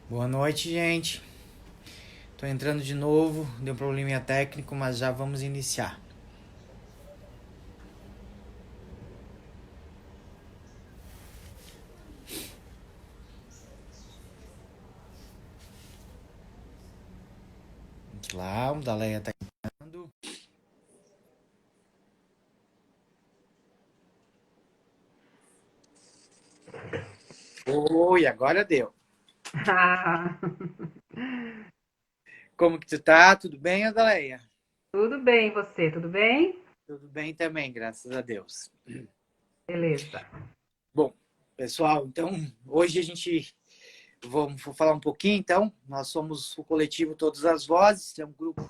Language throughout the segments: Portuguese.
Boa noite, gente. Tô entrando de novo, deu um probleminha técnico, mas já vamos iniciar. Vamos lá, o Daleia tá entrando. Oi, agora deu. Ah, Como que tu tá? Tudo bem, Adaleia? tudo bem, você? Tudo bem? Tudo bem também, graças a Deus. Beleza. Bom, pessoal, então hoje a gente vamos falar um pouquinho, então. Nós somos o coletivo Todas as Vozes, é um grupo,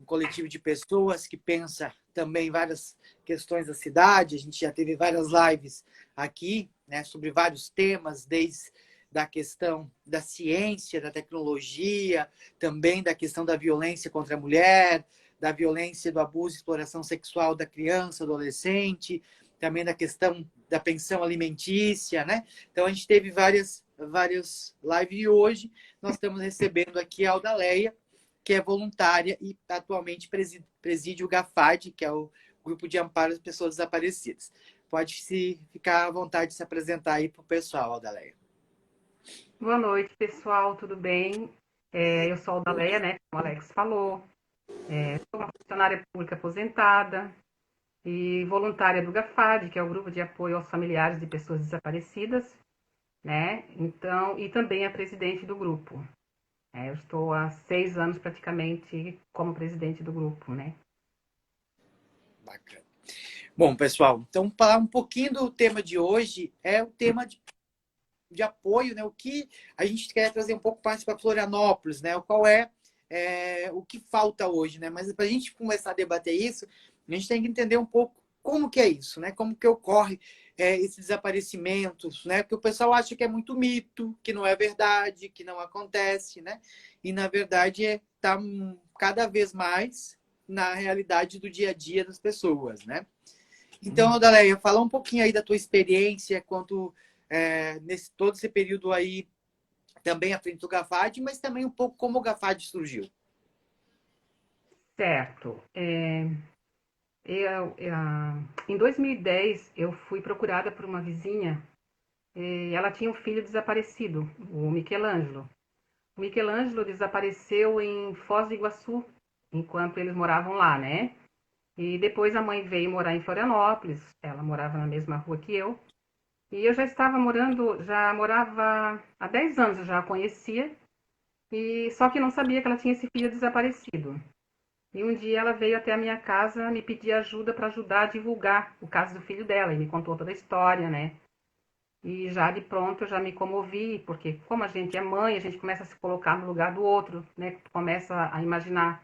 um coletivo de pessoas que pensa também várias questões da cidade. A gente já teve várias lives aqui, né, sobre vários temas, desde da questão da ciência, da tecnologia, também da questão da violência contra a mulher, da violência do abuso e exploração sexual da criança, adolescente, também da questão da pensão alimentícia, né? Então a gente teve várias lives e hoje nós estamos recebendo aqui a Aldaleia, que é voluntária e atualmente preside o GAFAD, que é o Grupo de Amparo às Pessoas Desaparecidas. Pode se ficar à vontade de se apresentar aí para o pessoal, Aldaleia. Boa noite, pessoal, tudo bem? Eu sou a Aldaleia, né, como o Alex falou. Sou uma funcionária pública aposentada e voluntária do GAFAD, que é o Grupo de Apoio aos Familiares de Pessoas Desaparecidas, né? Então, e também a presidente do grupo. Eu estou há 6 anos praticamente como presidente do grupo, né? Bacana. Bom, pessoal, então falar um pouquinho do tema de hoje é o tema de apoio, né? O que a gente quer trazer um pouco mais para Florianópolis, né? Qual o que falta hoje, né? Mas para a gente começar a debater isso, a gente tem que entender um pouco como que é isso, né? Como que ocorre esses desaparecimentos, né? Porque o pessoal acha que é muito mito, que não é verdade, que não acontece, né? E na verdade está cada vez mais na realidade do dia a dia das pessoas, né? Então, Daleia, fala um pouquinho aí da tua experiência quanto nesse todo esse período aí também à frente do GAFAD, mas também um pouco como o GAFAD surgiu. Certo. Em 2010, eu fui procurada por uma vizinha. Ela tinha um filho desaparecido, o Michelangelo. O Michelangelo desapareceu em Foz do Iguaçu, enquanto eles moravam lá, né? E depois a mãe veio morar em Florianópolis, ela morava na mesma rua que eu. E eu já estava morando, já morava há 10 anos, eu já a conhecia, e só que não sabia que ela tinha esse filho desaparecido. E um dia ela veio até a minha casa me pedir ajuda para ajudar a divulgar o caso do filho dela, e me contou toda a história, né? E já de pronto eu já me comovi, porque como a gente é mãe, a gente começa a se colocar no lugar do outro, né? Começa a imaginar,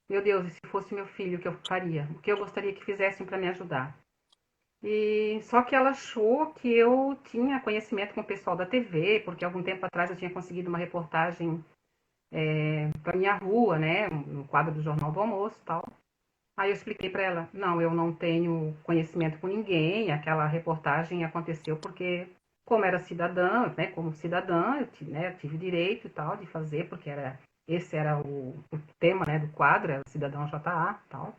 meu Deus, e se fosse meu filho, o que eu faria? O que eu gostaria que fizessem para me ajudar? E só que ela achou que eu tinha conhecimento com o pessoal da TV, porque algum tempo atrás eu tinha conseguido uma reportagem para minha rua, né, no quadro do Jornal do Almoço, e tal. Aí eu expliquei para ela, não, eu não tenho conhecimento com ninguém, aquela reportagem aconteceu porque, como era cidadã, né, como cidadã, eu tive direito e tal de fazer, porque esse era o tema, né, do quadro, era Cidadão JA e tal.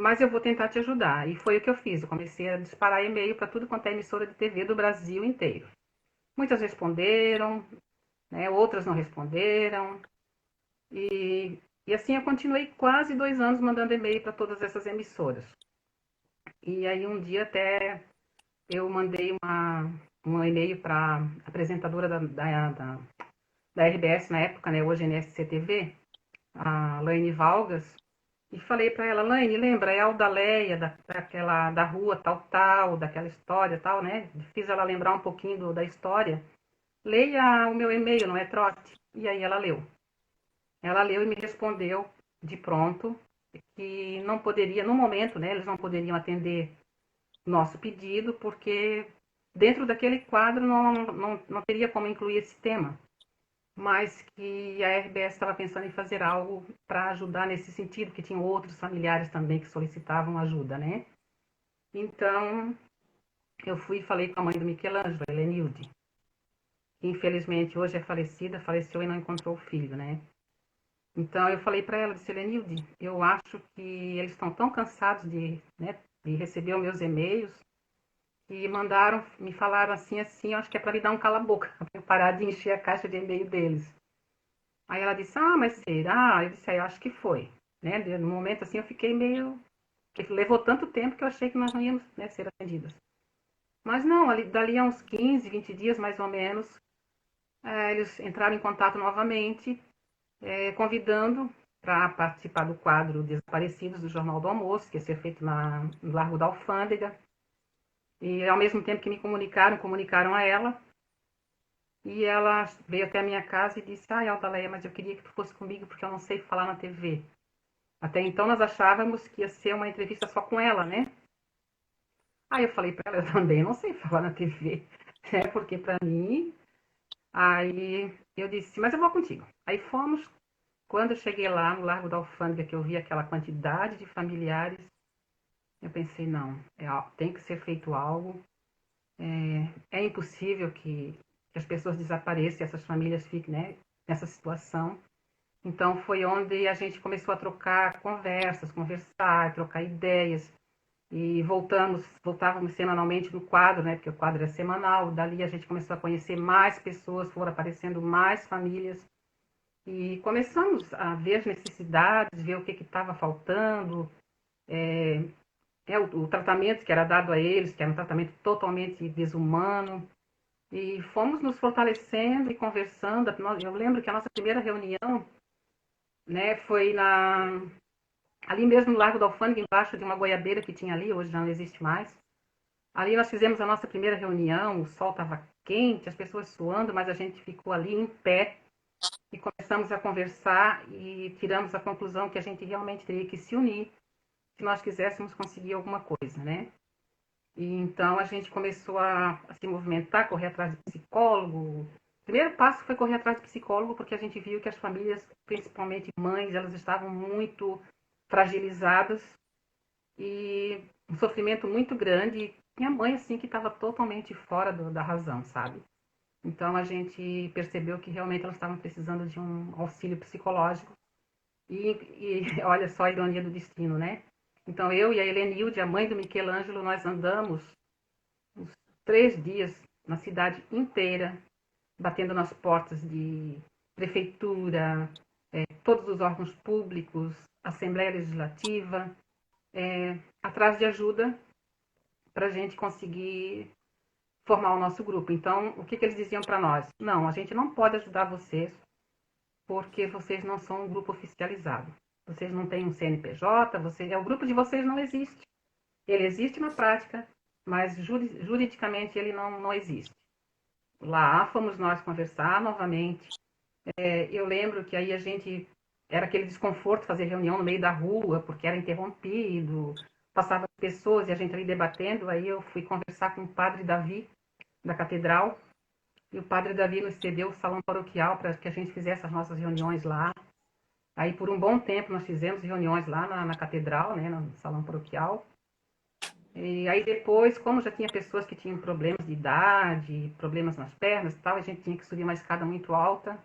Mas eu vou tentar te ajudar. E foi o que eu fiz, eu comecei a disparar e-mail para tudo quanto é emissora de TV do Brasil inteiro. Muitas responderam, né, outras não responderam, e assim eu continuei quase 2 anos mandando e-mail para todas essas emissoras. E aí um dia até eu mandei um e-mail para a apresentadora da RBS na época, né, hoje NSC-TV, a Laine Valgas, e falei para ela, Laine, lembra, é a Aldaleia, da rua tal, tal, daquela história tal, né? Fiz ela lembrar um pouquinho da história. Leia o meu e-mail, não é trote? E aí ela leu. Ela leu e me respondeu de pronto que não poderia, no momento, né, eles não poderiam atender nosso pedido, porque dentro daquele quadro não teria como incluir esse tema, mas que a RBS estava pensando em fazer algo para ajudar nesse sentido, que tinham outros familiares também que solicitavam ajuda, né? Então, eu fui e falei com a mãe do Michelangelo, a Helenilde. infelizmente hoje é falecida, faleceu e não encontrou o filho, né? Então eu falei para ela, disse, Helenilde, eu acho que eles estão tão cansados de, né, de receber os meus e-mails e mandaram, me falaram assim, eu acho que é para me dar um cala-boca, para eu parar de encher a caixa de e-mail deles. Aí ela disse, mas será? Eu disse, eu acho que foi. Né? No momento assim eu fiquei meio... Porque levou tanto tempo que eu achei que nós não íamos, né, ser atendidas. Mas não, dali a uns 15, 20 dias mais ou menos, eles entraram em contato novamente, convidando para participar do quadro Desaparecidos do Jornal do Almoço, que ia ser feito no Largo da Alfândega. E ao mesmo tempo que me comunicaram a ela. E ela veio até a minha casa e disse, Aldaleia, mas eu queria que tu fosse comigo porque eu não sei falar na TV. Até então nós achávamos que ia ser uma entrevista só com ela, né? Aí eu falei para ela, eu também não sei falar na TV, né? Porque para mim... Aí eu disse, mas eu vou contigo. Aí fomos. Quando eu cheguei lá no Largo da Alfândega, que eu vi aquela quantidade de familiares, eu pensei, não, tem que ser feito algo. É impossível que as pessoas desapareçam e essas famílias fiquem, né, nessa situação. Então foi onde a gente começou a trocar conversas, conversar, trocar ideias. E voltávamos semanalmente no quadro, né, porque o quadro é semanal. Dali a gente começou a conhecer mais pessoas, foram aparecendo mais famílias. E começamos a ver as necessidades, ver o que estava faltando, o tratamento que era dado a eles, que era um tratamento totalmente desumano. E fomos nos fortalecendo e conversando. Eu lembro que a nossa primeira reunião, né, foi ali mesmo no Largo da Alfândega, embaixo de uma goiabeira que tinha ali, hoje já não existe mais. Ali nós fizemos a nossa primeira reunião, o sol estava quente, as pessoas suando, mas a gente ficou ali em pé e começamos a conversar e tiramos a conclusão que a gente realmente teria que se unir se nós quiséssemos conseguir alguma coisa, né? E então a gente começou a se movimentar, correr atrás de psicólogo. O primeiro passo foi correr atrás de psicólogo, porque a gente viu que as famílias, principalmente mães, elas estavam muito fragilizadas e um sofrimento muito grande. Minha mãe, assim, que estava totalmente fora da razão, sabe? Então a gente percebeu que realmente elas estavam precisando de um auxílio psicológico. E olha só a ironia do destino, né? Então eu e a Helenilde, a mãe do Michelangelo, nós andamos uns 3 dias na cidade inteira, batendo nas portas de prefeitura, todos os órgãos públicos, Assembleia Legislativa, atrás de ajuda para a gente conseguir formar o nosso grupo. Então, o que eles diziam para nós? Não, a gente não pode ajudar vocês porque vocês não são um grupo oficializado. Vocês não têm um CNPJ, o grupo de vocês não existe. Ele existe na prática, mas juridicamente ele não existe. Lá fomos nós conversar novamente. Eu lembro que aí a gente... Era aquele desconforto fazer reunião no meio da rua, porque era interrompido, passava pessoas e a gente ali debatendo. Aí eu fui conversar com o padre Davi, da catedral, e o padre Davi nos cedeu o salão paroquial para que a gente fizesse as nossas reuniões lá. Aí, por um bom tempo, nós fizemos reuniões lá na catedral, né, no salão paroquial. E aí depois, como já tinha pessoas que tinham problemas de idade, problemas nas pernas e tal, a gente tinha que subir uma escada muito alta.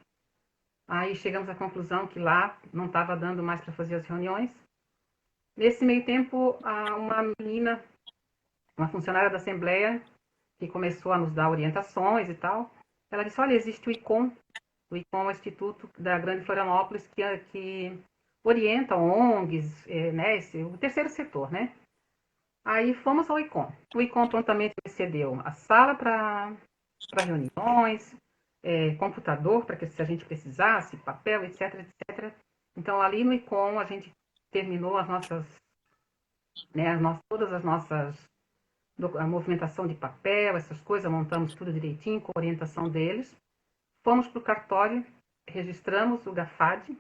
Aí chegamos à conclusão que lá não estava dando mais para fazer as reuniões. Nesse meio tempo, uma menina, uma funcionária da Assembleia, que começou a nos dar orientações e tal, ela disse, olha, existe o ICOM. O ICOM é o Instituto da Grande Florianópolis, que orienta ONGs, né, o terceiro setor, né? Aí fomos ao ICOM. O ICOM prontamente me cedeu a sala para reuniões, computador para que se a gente precisasse, papel, etc, etc. Então ali no ICOM a gente terminou as nossas, né, todas as nossas, a movimentação de papel, essas coisas, montamos tudo direitinho com a orientação deles. Fomos para o cartório, registramos o GAFAD,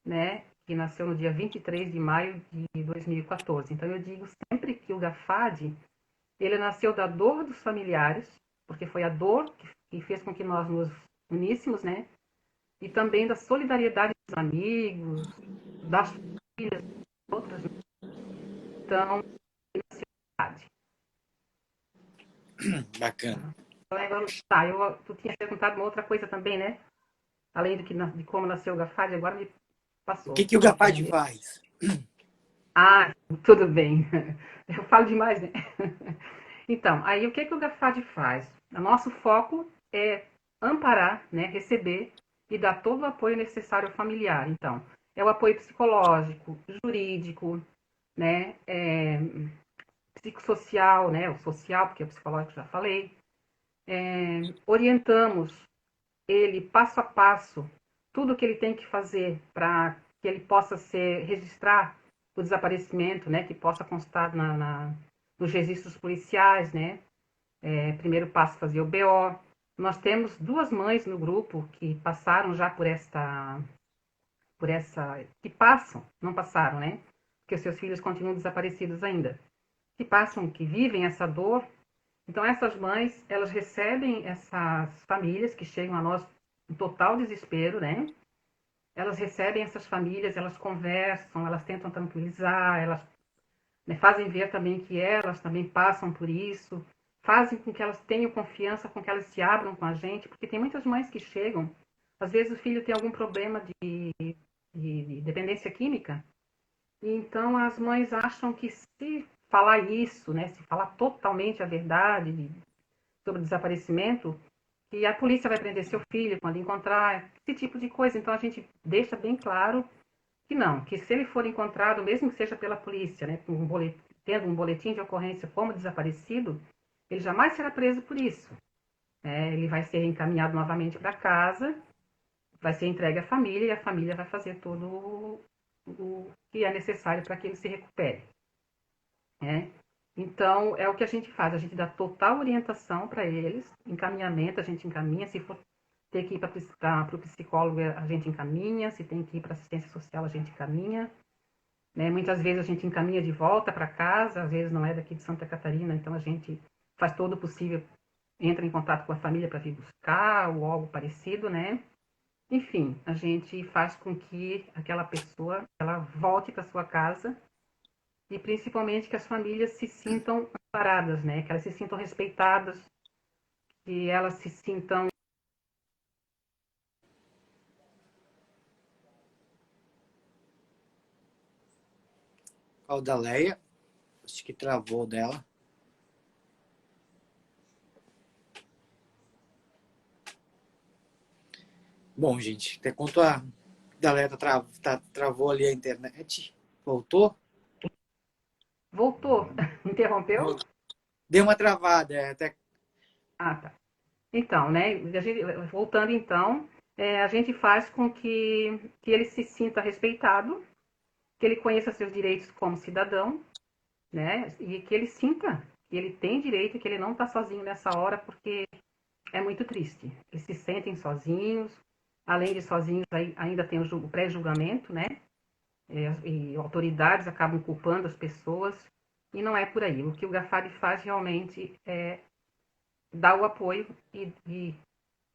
né, que nasceu no dia 23 de maio de 2014. Então eu digo sempre que o GAFAD, ele nasceu da dor dos familiares, porque foi a dor que fez com que nós nos uníssemos, né? E também da solidariedade dos amigos, das famílias, outras. Então, Bacana. Tá, tu tinha perguntado uma outra coisa também, né? Além de como nasceu o Gafad, agora me O passou. que, que o GAFAD faz? Ah, tudo bem. Eu falo demais, né? Então, aí o que o Gafad faz? O nosso foco é amparar, né, receber e dar todo o apoio necessário ao familiar. Então, é o apoio psicológico, jurídico, né, psicossocial, né, o social, porque o psicológico já falei. Orientamos ele passo a passo, tudo o que ele tem que fazer para que ele possa registrar o desaparecimento, né, que possa constar nos registros policiais, né. Primeiro passo fazer o BO. Nós temos duas mães no grupo que passaram já que passam, não passaram, né? Porque os seus filhos continuam desaparecidos ainda. Que passam, que vivem essa dor. Então essas mães, elas recebem essas famílias que chegam a nós em total desespero, né? Elas recebem essas famílias, elas conversam, elas tentam tranquilizar, elas, né, fazem ver também que elas também passam por isso, fazem com que elas tenham confiança, com que elas se abram com a gente, porque tem muitas mães que chegam, às vezes o filho tem algum problema de dependência química, e então as mães acham que se falar isso, né, se falar totalmente a verdade sobre o desaparecimento, que a polícia vai prender seu filho quando encontrar, esse tipo de coisa. Então a gente deixa bem claro que não, que se ele for encontrado, mesmo que seja pela polícia, né, tendo um boletim de ocorrência como desaparecido, ele jamais será preso por isso. Ele vai ser encaminhado novamente para casa, vai ser entregue à família e a família vai fazer todo o que é necessário para que ele se recupere. Né? Então, é o que a gente faz, a gente dá total orientação para eles, encaminhamento, a gente encaminha, se for ter que ir para o psicólogo, a gente encaminha, se tem que ir para assistência social, a gente encaminha. Né? Muitas vezes a gente encaminha de volta para casa, às vezes não é daqui de Santa Catarina, então a gente faz todo o possível, entra em contato com a família para vir buscar ou algo parecido, né? Enfim, a gente faz com que aquela pessoa ela volte para sua casa e principalmente que as famílias se sintam amparadas, né? Que elas se sintam respeitadas, que elas se sintam. Qual da Leia? Acho que travou dela. Bom, gente, até quanto a galera travou ali a internet. Voltou? Voltou, interrompeu? Deu uma travada, até. Ah, tá. Então, né? Voltando então, a gente faz com que ele se sinta respeitado, que ele conheça seus direitos como cidadão, né? E que ele sinta que ele tem direito e que ele não está sozinho nessa hora, porque é muito triste. Eles se sentem sozinhos, além de sozinhos, ainda tem o pré-julgamento, né? E autoridades acabam culpando as pessoas, e não é por aí. O que o Gafari faz realmente é dar o apoio e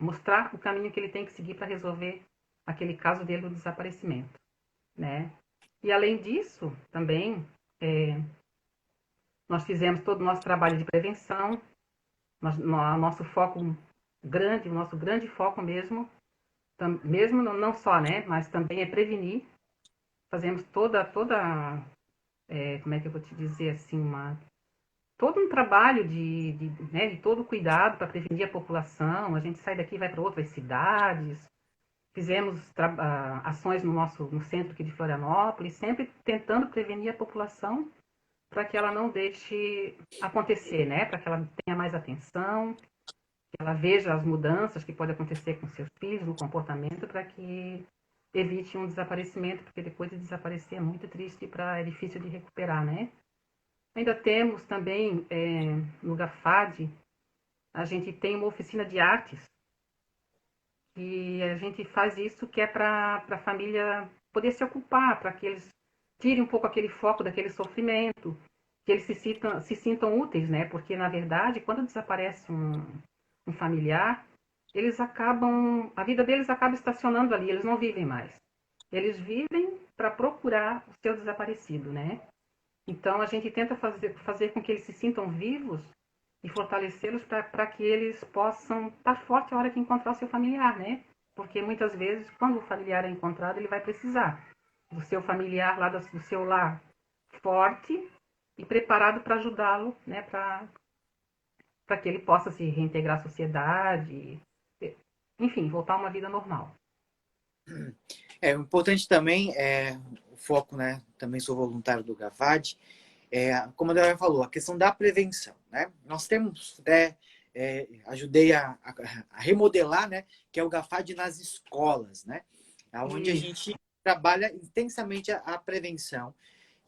mostrar o caminho que ele tem que seguir para resolver aquele caso dele do desaparecimento, né? E além disso, também, nós fizemos todo o nosso trabalho de prevenção, nosso foco grande, o nosso grande foco mesmo não só, né, mas também é prevenir. Fazemos como é que eu vou te dizer assim, todo um trabalho né, de todo cuidado para prevenir a população. A gente sai daqui e vai para outras cidades. Fizemos ações no centro aqui de Florianópolis, sempre tentando prevenir a população para que ela não deixe acontecer, né? Para que ela tenha mais atenção, que ela veja as mudanças que podem acontecer com seus filhos, no comportamento, para que evite um desaparecimento, porque depois de desaparecer é muito triste é difícil de recuperar, né? Ainda temos também, no GAFAD, a gente tem uma oficina de artes, e a gente faz isso que é para a família poder se ocupar, para que eles tirem um pouco aquele foco daquele sofrimento, que eles se sintam úteis, né? Porque, na verdade, quando desaparece um familiar, a vida deles acaba estacionando ali, eles não vivem mais. Eles vivem para procurar o seu desaparecido, né? Então, a gente tenta fazer com que eles se sintam vivos e fortalecê-los para que eles possam estar forte a hora que encontrar o seu familiar, né? Porque muitas vezes, quando o familiar é encontrado, ele vai precisar do seu familiar lá do seu lar forte e preparado para ajudá-lo, né? Para que ele possa se reintegrar à sociedade, enfim, voltar a uma vida normal. O importante também é o foco, né? Também sou voluntário do GAVAD. Como a Débora falou, a questão da prevenção, né? Nós temos, ajudei a remodelar, né? Que é o GAFAD nas escolas, né? Onde a Isso. gente trabalha intensamente a prevenção.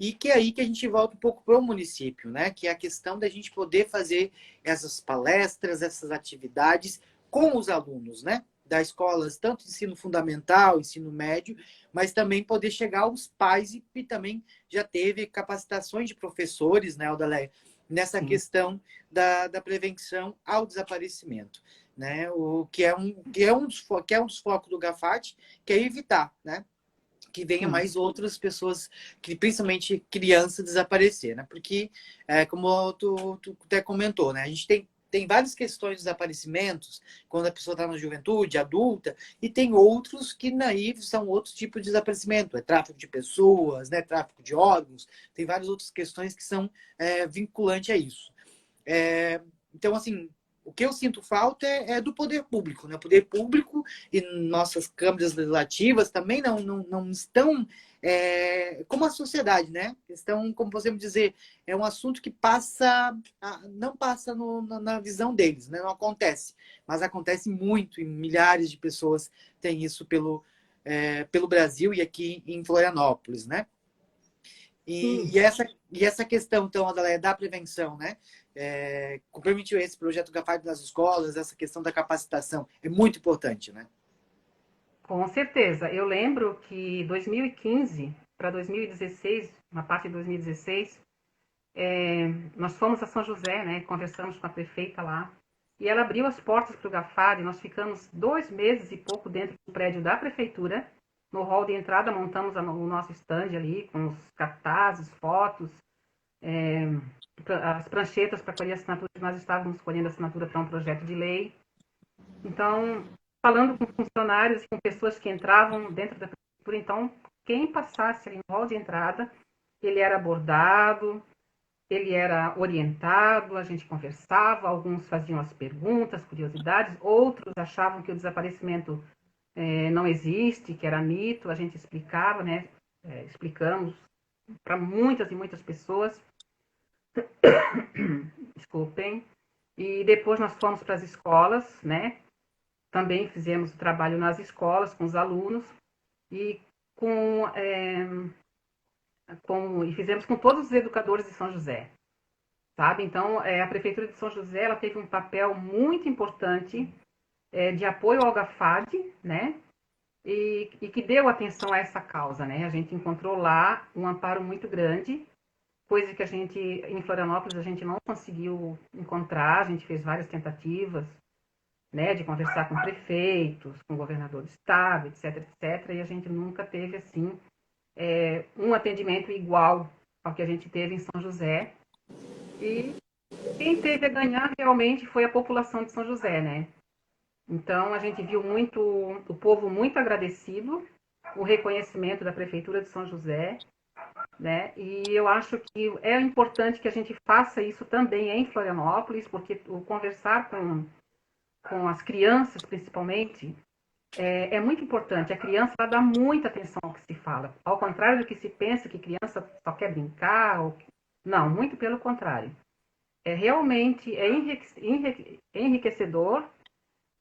E que é aí que a gente volta um pouco para o município, né? Que é a questão da gente poder fazer essas palestras, essas atividades com os alunos, né? Das escolas, tanto ensino fundamental, ensino médio, mas também poder chegar aos pais e também já teve capacitações de professores, né, Aldaléia, nessa Sim. questão da prevenção ao desaparecimento, né? Que é um dos focos do GAFAT, que é evitar, né? Que venha Sim. mais outras pessoas, que principalmente crianças, desaparecer, né? Porque, como tu até comentou, né? A gente tem várias questões de desaparecimentos quando a pessoa está na juventude, adulta, e tem outros que naí são outros tipos de desaparecimento. É tráfico de pessoas, né? Tráfico de órgãos, tem várias outras questões que são vinculantes a isso. Então, assim, o que eu sinto falta é do poder público, né? O poder público e nossas câmaras legislativas também não estão como a sociedade, né? Estão, como podemos dizer, é um assunto que não passa na visão deles, né? Não acontece, mas acontece muito e milhares de pessoas têm isso pelo Brasil e aqui em Florianópolis, né? Sim. E essa questão, então, Adalé, da prevenção, né? Como permitiu esse projeto GAFAD nas escolas, essa questão da capacitação, é muito importante, né? Com certeza. Eu lembro que 2015 para 2016, uma parte de 2016, nós fomos a São José, né? Conversamos com a prefeita lá. E ela abriu as portas para o GAFAD. Nós ficamos 2 meses e pouco dentro do prédio da prefeitura. No hall de entrada, montamos o nosso stand ali, com os cartazes, fotos, as pranchetas para colher assinaturas. Nós estávamos colhendo assinatura para um projeto de lei. Então, falando com funcionários, com pessoas que entravam dentro da prefeitura, então, quem passasse ali no hall de entrada, ele era abordado, ele era orientado, a gente conversava, alguns faziam as perguntas, curiosidades, outros achavam que o desaparecimento não existe, que era mito, a gente explicava, né? Explicamos para muitas e muitas pessoas, desculpem, e depois nós fomos para as escolas, né? Também fizemos o trabalho nas escolas com os alunos e e fizemos com todos os educadores de São José, sabe? Então, a prefeitura de São José ela teve um papel muito importante de apoio ao GAFAD, né? E que deu atenção a essa causa, né? A gente encontrou lá um amparo muito grande, coisa que a gente, em Florianópolis, a gente não conseguiu encontrar, a gente fez várias tentativas, né, de conversar com prefeitos, com o governador do estado, etc, etc, e a gente nunca teve, assim, um atendimento igual ao que a gente teve em São José. E quem teve a ganhar realmente foi a população de São José, né? Então, a gente viu muito o povo muito agradecido, o reconhecimento da Prefeitura de São José, né? E eu acho que é importante que a gente faça isso também em Florianópolis, porque o conversar com as crianças, principalmente, é muito importante. A criança ela dá muita atenção ao que se fala. Ao contrário do que se pensa, que criança só quer brincar. Não, muito pelo contrário. Realmente enriquecedor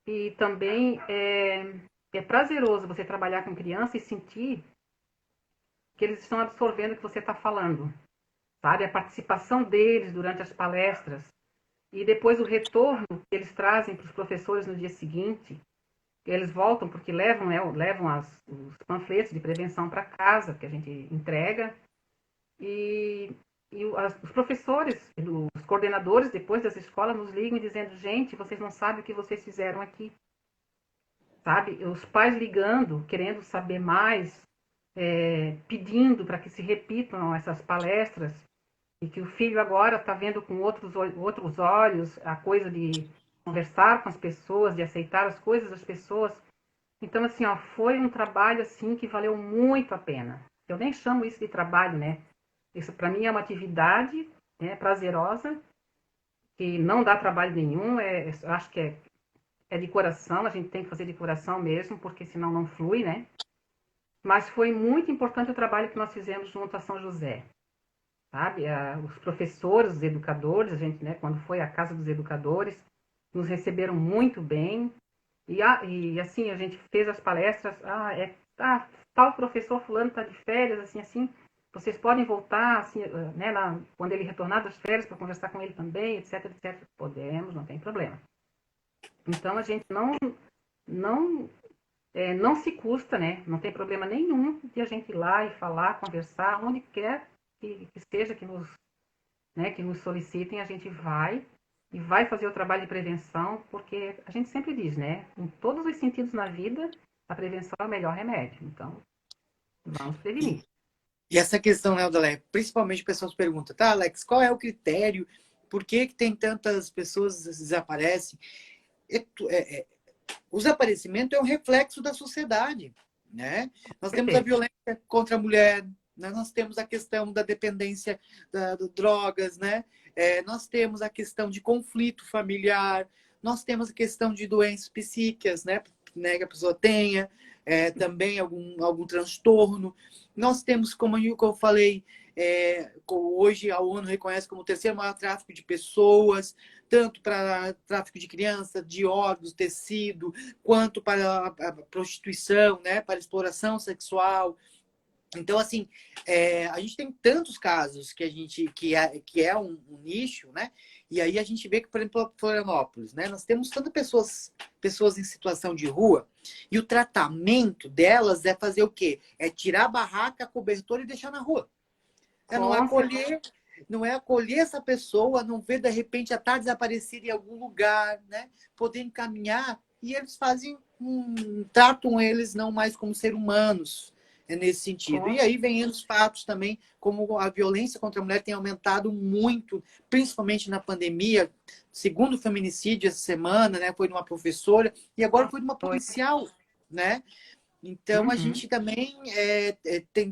e também é prazeroso você trabalhar com criança e sentir que eles estão absorvendo o que você está falando, sabe? A participação deles durante as palestras e depois o retorno que eles trazem para os professores no dia seguinte. Eles voltam porque levam os panfletos de prevenção para casa, que a gente entrega, e os professores, os coordenadores depois das escolas nos ligam dizendo, gente, vocês não sabem o que vocês fizeram aqui. Sabe? Os pais ligando, querendo saber mais, pedindo para que se repitam essas palestras. e que o filho agora está vendo com outros olhos a coisa de conversar com as pessoas, de aceitar as coisas das pessoas. Então, assim, ó, foi um trabalho assim que valeu muito a pena. Eu nem chamo isso de trabalho, né? Isso para mim é uma atividade, né, prazerosa, que não dá trabalho nenhum. Eu acho que é de coração, a gente tem que fazer de coração mesmo, porque senão não flui, né? Mas foi muito importante o trabalho que nós fizemos junto a São José, sabe? Os professores, os educadores, a gente, né, quando foi à Casa dos Educadores, nos receberam muito bem. E assim, a gente fez as palestras, tal professor fulano está de férias, assim, vocês podem voltar, assim, né, quando ele retornar das férias, para conversar com ele também, etc, etc. Podemos, não tem problema. Então, a gente não, não se custa, né, não tem problema nenhum de a gente ir lá e falar, conversar, onde quer que seja que nos solicitem, a gente vai e vai fazer o trabalho de prevenção, porque a gente sempre diz, né? Em todos os sentidos na vida, a prevenção é o melhor remédio. Então, vamos prevenir. E essa questão, né, Odalé, principalmente pessoas perguntam, tá, Alex, qual é o critério? Por que tem tantas pessoas que desaparecem? O desaparecimento é um reflexo da sociedade, né? Nós temos a Perfeito. violência contra a mulher, né? Nós temos a questão da dependência de drogas, né? Nós temos a questão de conflito familiar, nós temos a questão de doenças psíquicas, né? Que a pessoa tenha, também algum transtorno. Nós temos, como eu falei, hoje a ONU reconhece como o terceiro maior tráfico de pessoas, tanto para tráfico de criança, de órgãos, tecido, quanto para a prostituição, né, para a exploração sexual. Então, assim, a gente tem tantos casos que é um nicho, né? E aí a gente vê que, por exemplo, Florianópolis, né? Nós temos tantas pessoas em situação de rua, e o tratamento delas é fazer o quê? É tirar a barraca, a cobertura e deixar na rua. Com certeza. Não é acolher essa pessoa, não ver de repente a estar desaparecida em algum lugar, né? Poder encaminhar, e eles tratam eles não mais como seres humanos, nesse sentido. Com, E aí vem os fatos também, como a violência contra a mulher tem aumentado muito, principalmente na pandemia. Segundo feminicídio essa semana, né? Foi de uma professora e agora foi de uma foi. policial, né? Então, a Uhum. gente também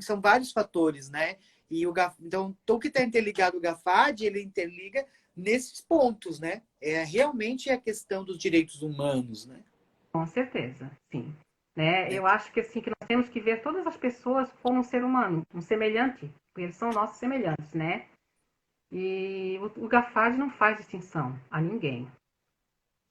são vários fatores, né? E então, o que está interligado o GAFAD, ele interliga nesses pontos, né? Realmente é a questão dos direitos humanos, né? Com certeza, sim. Né? É. Eu acho que assim que nós temos que ver todas as pessoas como um ser humano, um semelhante, porque eles são nossos semelhantes, né? E o GAFAD não faz distinção a ninguém,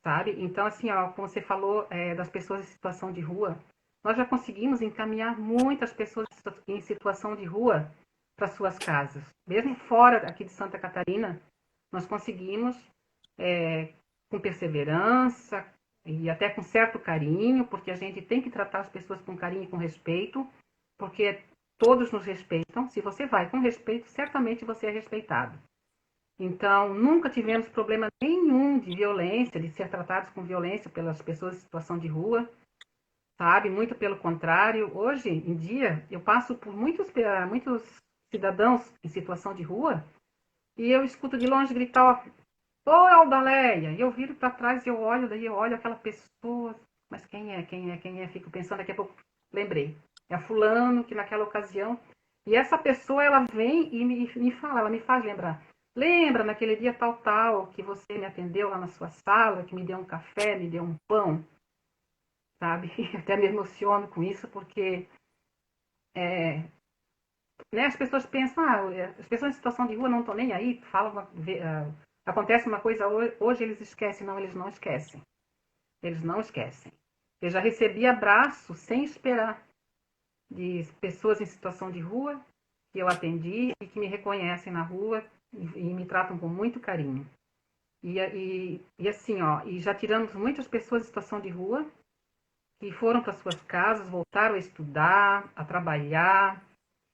sabe? Então, assim, ó, como você falou das pessoas em situação de rua, nós já conseguimos encaminhar muitas pessoas em situação de rua para suas casas. Mesmo fora aqui de Santa Catarina, nós conseguimos, com perseverança e até com certo carinho, porque a gente tem que tratar as pessoas com carinho e com respeito, porque todos nos respeitam. Se você vai com respeito, certamente você é respeitado. Então, nunca tivemos problema nenhum de violência, de ser tratados com violência pelas pessoas em situação de rua, sabe? Muito pelo contrário. Hoje em dia, eu passo por muitos cidadãos em situação de rua e eu escuto de longe gritar: Ô, Aldaleia! E eu viro para trás e eu olho, daí eu olho aquela pessoa, mas quem é, quem é, quem é? Fico pensando, daqui a pouco lembrei. É fulano que naquela ocasião. E essa pessoa, ela vem e me fala, ela me faz lembrar. Lembra naquele dia tal, que você me atendeu lá na sua sala, que me deu um café, me deu um pão, sabe? Até me emociono com isso, porque né, as pessoas pensam, as pessoas em situação de rua não estão nem aí, falam, acontece uma coisa hoje, eles esquecem. Não, eles não esquecem. Eles não esquecem. Eu já recebi abraço sem esperar de pessoas em situação de rua que eu atendi e que me reconhecem na rua e me tratam com muito carinho. E assim, ó, e já tiramos muitas pessoas em situação de rua que foram para suas casas, voltaram a estudar, a trabalhar,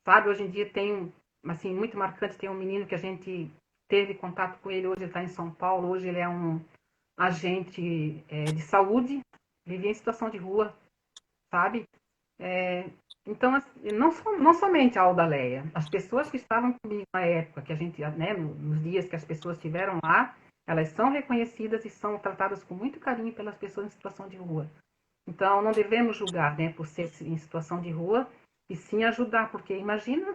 sabe? Hoje em dia tem, assim, muito marcante, tem um menino que a gente teve contato com ele, hoje ele está em São Paulo, hoje ele é um agente de saúde, vivia em situação de rua, sabe? Então, assim, não somente a Aldaleia, as pessoas que estavam comigo na época, que a gente, né, nos dias que as pessoas estiveram lá, elas são reconhecidas e são tratadas com muito carinho pelas pessoas em situação de rua. Então, não devemos julgar, né, por ser em situação de rua, e sim ajudar, porque imagina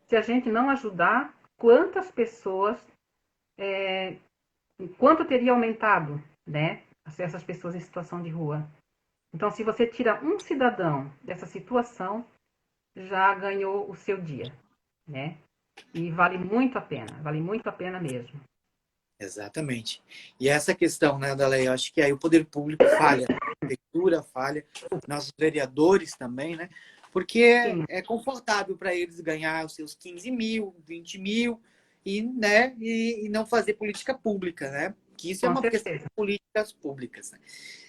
se a gente não ajudar, quantas pessoas, quanto teria aumentado, né, essas pessoas em situação de rua. Então, se você tira um cidadão dessa situação, já ganhou o seu dia, né? E vale muito a pena mesmo. Exatamente. E essa questão, né, da lei, eu acho que aí o poder público falha, a prefeitura falha, nossos vereadores também, né? Porque Sim, é confortável para eles ganhar os seus 15 mil, 20 mil e, né, e não fazer política pública, né? Que isso é com uma questão certeza. de políticas públicas, né?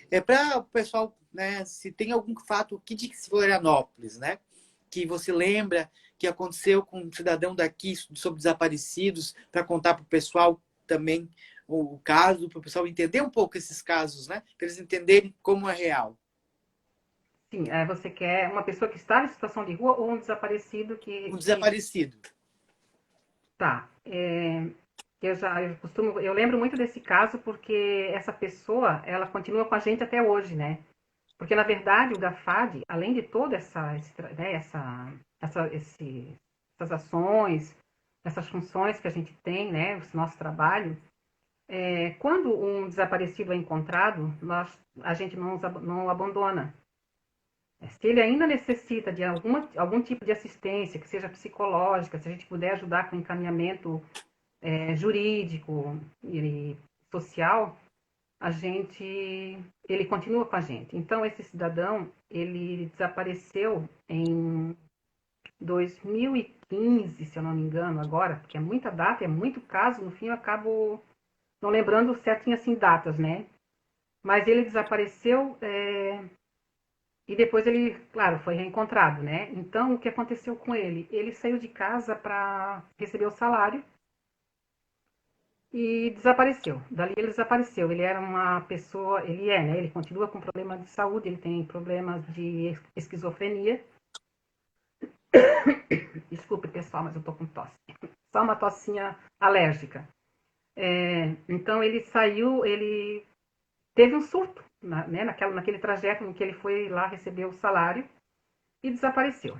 É para o pessoal, né, se tem algum fato aqui de Florianópolis, né? Que você lembra que aconteceu com um cidadão daqui sobre desaparecidos, para contar para o pessoal também o caso, para o pessoal entender um pouco esses casos, né? Para eles entenderem como é real. Sim, você quer uma pessoa que está em situação de rua ou um desaparecido Um que desaparecido. tá. Eu lembro muito desse caso porque essa pessoa, ela continua com a gente até hoje, né? Porque na verdade o GAFAD, além de toda essas ações, essas funções que a gente tem, né, o nosso trabalho, quando um desaparecido é encontrado, a gente não o abandona. Se ele ainda necessita de algum tipo de assistência, que seja psicológica, se a gente puder ajudar com encaminhamento jurídico e social, ele continua com a gente. Então, esse cidadão, ele desapareceu em 2015, se eu não me engano, agora, porque é muita data, é muito caso, no fim eu acabo não lembrando certinho assim datas, né? Mas ele desapareceu e depois ele, claro, foi reencontrado, né? Então, o que aconteceu com ele? Ele saiu de casa para receber o salário e desapareceu. Dali ele desapareceu. Ele era uma pessoa, né? Ele continua com problemas de saúde, ele tem problemas de esquizofrenia. Desculpe, pessoal, mas eu tô com tosse. Só uma tossinha alérgica. Então ele saiu, ele teve um surto, né? Naquele trajeto em que ele foi lá receber o salário e desapareceu.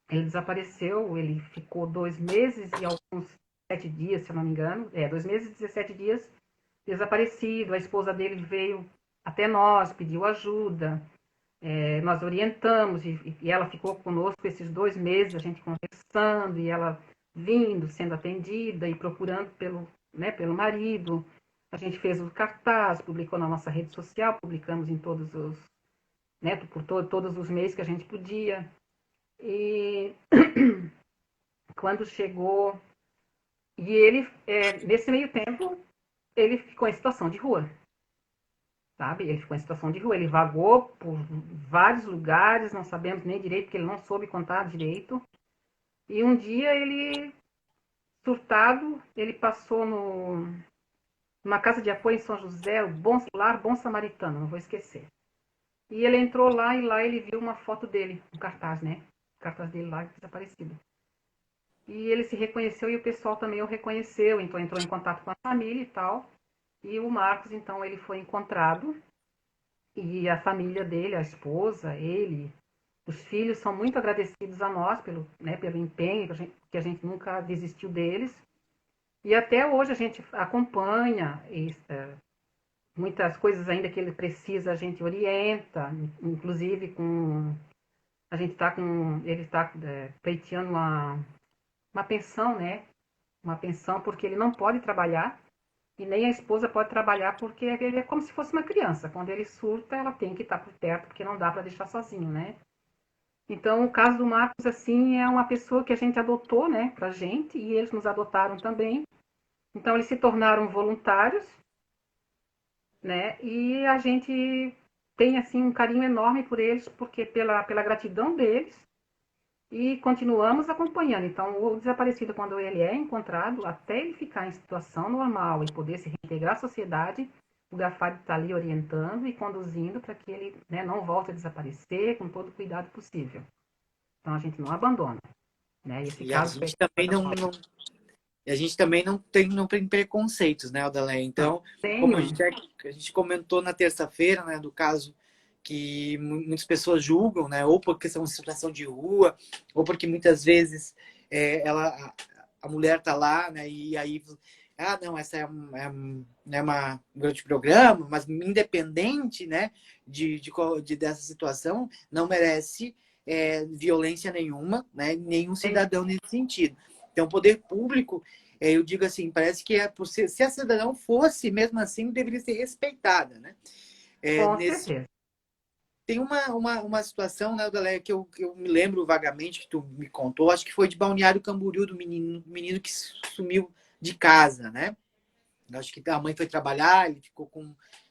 Ele desapareceu, ele ficou 2 meses e alguns 7 dias, se eu não me engano. 2 meses e 17 dias desaparecido. A esposa dele veio até nós, pediu ajuda. Nós orientamos e ela ficou conosco esses 2 meses, a gente conversando e ela vindo, sendo atendida e procurando pelo marido. A gente fez o cartaz, publicou na nossa rede social, publicamos em todos os, né, todos os meios que a gente podia. E quando chegou, e ele, nesse meio tempo, ele ficou em situação de rua, sabe? Ele ficou em situação de rua, ele vagou por vários lugares, não sabemos nem direito, porque ele não soube contar direito. E um dia ele, surtado, ele passou numa casa de apoio em São José, o Bom Samaritano, não vou esquecer. E ele entrou lá e lá ele viu uma foto dele, um cartaz, né? O cartaz dele lá desaparecido. E ele se reconheceu e o pessoal também o reconheceu, então entrou em contato com a família e tal. E o Marcos, então, ele foi encontrado e a família dele, a esposa, ele, os filhos são muito agradecidos a nós pelo empenho, que a gente nunca desistiu deles. E até hoje a gente acompanha muitas coisas ainda que ele precisa, a gente orienta, inclusive ele está pleiteando uma pensão, né? Uma pensão porque ele não pode trabalhar e nem a esposa pode trabalhar porque ele é como se fosse uma criança. Quando ele surta, ela tem que estar por perto porque não dá para deixar sozinho, né? Então, o caso do Marcos, assim, é uma pessoa que a gente adotou, né, pra gente, e eles nos adotaram também. Então, eles se tornaram voluntários, né, e a gente tem, assim, um carinho enorme por eles, porque pela gratidão deles, e continuamos acompanhando. Então, o desaparecido, quando ele é encontrado, até ele ficar em situação normal e poder se reintegrar à sociedade, o GAFAD está ali orientando e conduzindo para que ele, né, não volte a desaparecer com todo o cuidado possível. Então a gente não abandona, né? Esse E a caso foi gente também a gente também não tem preconceitos, né, Odalé? Então, como tenho. a gente comentou na terça-feira, né, do caso que muitas pessoas julgam, né, ou porque são em situação de rua, ou porque muitas vezes a mulher tá lá, né, e aí, não, essa é uma um grande programa, mas independente, né, dessa situação, não merece violência nenhuma, né, nenhum cidadão nesse sentido. Então, o poder público, eu digo assim, parece que se a cidadão fosse, mesmo assim, deveria ser respeitada, né? Com Nesse certeza. tem uma situação, né, Galera, que eu me lembro vagamente, que tu me contou, acho que foi de Balneário Camboriú, do menino que sumiu de casa, né? Acho que a mãe foi trabalhar, ele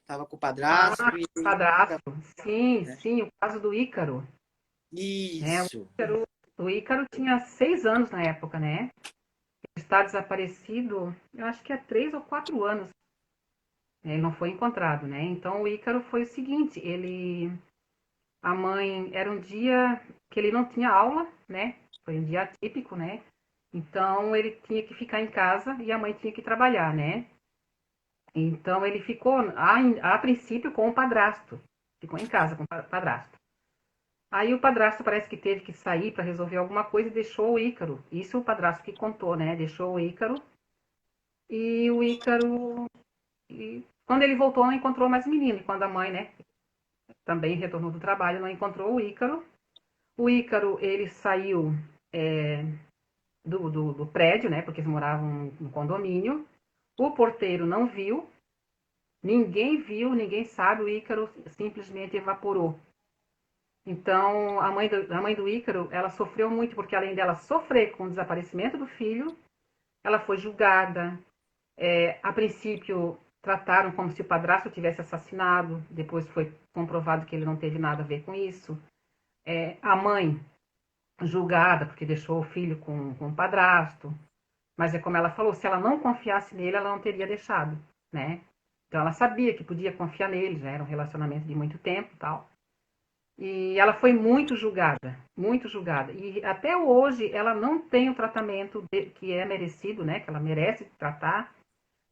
tava com o Ah, padrasto, e padrasto. Sim, né? sim, o caso do Ícaro. Né? Isso. O Ícaro tinha 6 anos na época, né? Está desaparecido, eu acho que há 3 ou 4 anos. Ele não foi encontrado, né? Então o Ícaro foi o seguinte, a mãe, era um dia que ele não tinha aula, né? Foi um dia atípico, né? Então ele tinha que ficar em casa e a mãe tinha que trabalhar, né? Então ele ficou, a princípio, com o padrasto. Ficou em casa com o padrasto. Aí o padrasto parece que teve que sair para resolver alguma coisa e deixou o Ícaro. Isso o padrasto que contou, né? Deixou o Ícaro. E o Ícaro, quando ele voltou, não encontrou mais o menino. E quando a mãe, né, também retornou do trabalho, não encontrou o Ícaro. O Ícaro, ele saiu é, do prédio, né? Porque eles moravam no condomínio. O porteiro não viu. Ninguém viu, ninguém sabe. O Ícaro simplesmente evaporou. Então, a mãe do Ícaro, ela sofreu muito, porque além dela sofrer com o desaparecimento do filho, ela foi julgada. A princípio, trataram como se o padrasto tivesse assassinado, depois foi comprovado que ele não teve nada a ver com isso. A mãe, julgada, porque deixou o filho com o padrasto. Mas é como ela falou, se ela não confiasse nele, ela não teria deixado, né? Então, ela sabia que podia confiar nele, já era um relacionamento de muito tempo e tal. E ela foi muito julgada, muito julgada. E até hoje ela não tem o tratamento que é merecido, né? Que ela merece tratar,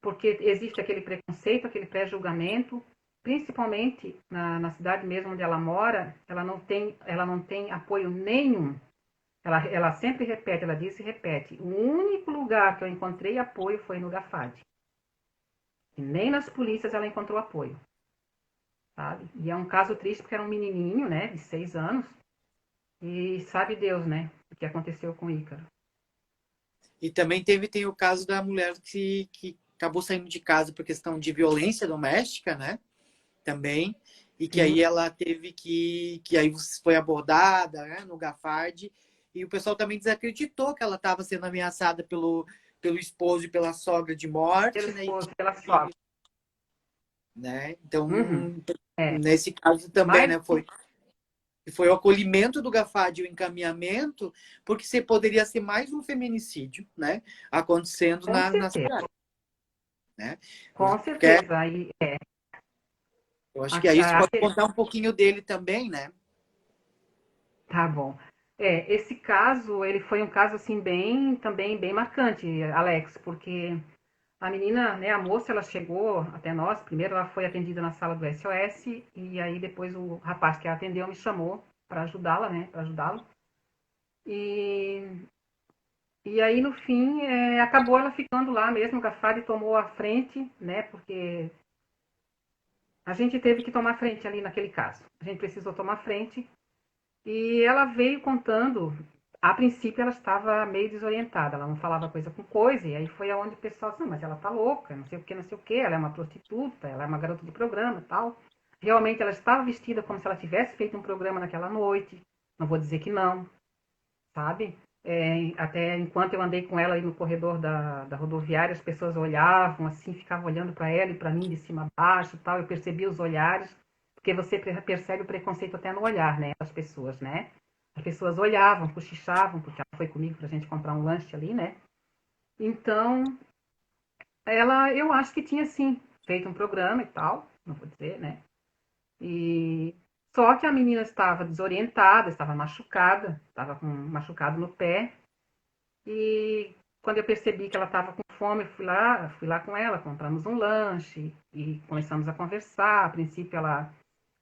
porque existe aquele preconceito, aquele pré-julgamento, principalmente na cidade mesmo onde ela mora, ela não tem apoio nenhum. Ela sempre repete, ela diz e repete. O único lugar que eu encontrei apoio foi no GAFAD. E nem nas polícias ela encontrou apoio, sabe? E é um caso triste porque era um menininho, né, de 6 anos. E sabe Deus, né? O que aconteceu com o Ícaro. E também tem o caso da mulher que acabou saindo de casa por questão de violência doméstica, né? Também. E que Sim, aí ela teve que aí foi abordada, né, no GAFAD. E o pessoal também desacreditou que ela estava sendo ameaçada pelo esposo e pela sogra de pelo morte, né? esposo, pela sogra. Né? Então, Uhum. É. nesse caso também, Mas, né, foi o acolhimento do GAFAD, o encaminhamento, porque você poderia ser mais um feminicídio, né, acontecendo com na certeza, cidade, né? com Porque certeza. Aí, eu acho que aí isso pode contar um pouquinho dele também, né? tá bom. Esse caso, ele foi um caso, assim, também bem marcante, Alex, porque a menina, né, a moça, ela chegou até nós, primeiro ela foi atendida na sala do SOS, e aí depois o rapaz que a atendeu me chamou para ajudá-la, né, para ajudá-lo. E E aí, no fim, acabou ela ficando lá mesmo, o Gafari tomou a frente, né? Porque a gente teve que tomar frente ali naquele caso. A gente precisou tomar frente. E ela veio contando. A princípio, ela estava meio desorientada, ela não falava coisa com coisa. E aí foi aonde o pessoal disse: não, mas ela tá louca, não sei o que, não sei o que. Ela é uma prostituta, ela é uma garota de programa e tal. Realmente, ela estava vestida como se ela tivesse feito um programa naquela noite. Não vou dizer que não, sabe? Até enquanto eu andei com ela aí no corredor da rodoviária, as pessoas olhavam assim, ficavam olhando para ela e para mim de cima a baixo, tal. Eu percebi os olhares, porque você percebe o preconceito até no olhar, né, das pessoas, né? As pessoas olhavam, cochichavam, porque ela foi comigo para a gente comprar um lanche ali, né? Então, eu acho que tinha sim. feito um programa e tal, não vou dizer, né? E só que a menina estava desorientada, estava machucada, estava com um machucado no pé. E quando eu percebi que ela estava com fome, eu fui lá com ela, compramos um lanche e começamos a conversar. A princípio,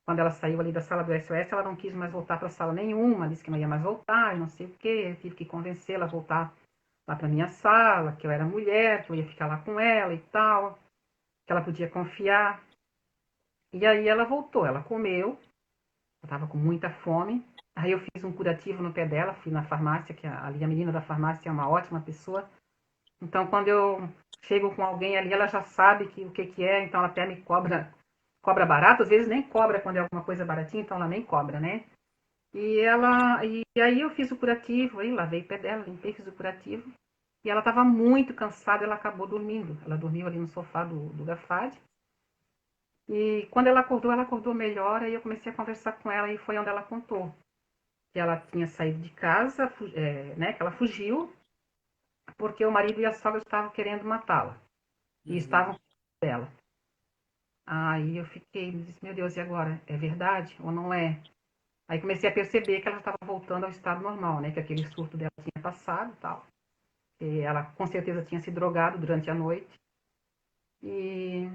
quando ela saiu ali da sala do SOS, ela não quis mais voltar para sala nenhuma, disse que não ia mais voltar, e não sei o quê. Eu tive que convencê-la a voltar lá para minha sala, que eu era mulher, que eu ia ficar lá com ela e tal, que ela podia confiar. E aí ela voltou, ela comeu, eu estava com muita fome. Aí eu fiz um curativo no pé dela, fui na farmácia, que ali a menina da farmácia é uma ótima pessoa. Então, quando eu chego com alguém ali, ela já sabe o que é, então ela até me cobra barato, às vezes nem cobra quando é alguma coisa baratinha, então ela nem cobra, né? E aí eu fiz o curativo, aí lavei o pé dela, limpei, fiz o curativo. E ela estava muito cansada, ela acabou dormindo. Ela dormiu ali no sofá do Gafad. E quando ela acordou melhor, aí eu comecei a conversar com ela e foi onde ela contou que ela tinha saído de casa, né, que ela fugiu, porque o marido e a sogra estavam querendo matá-la. E estavam com ela. Aí eu fiquei, me disse, meu Deus, e agora? É verdade ou não é? Aí comecei a perceber que ela estava voltando ao estado normal, né? Que aquele surto dela tinha passado e tal. E ela com certeza tinha se drogado durante a noite. E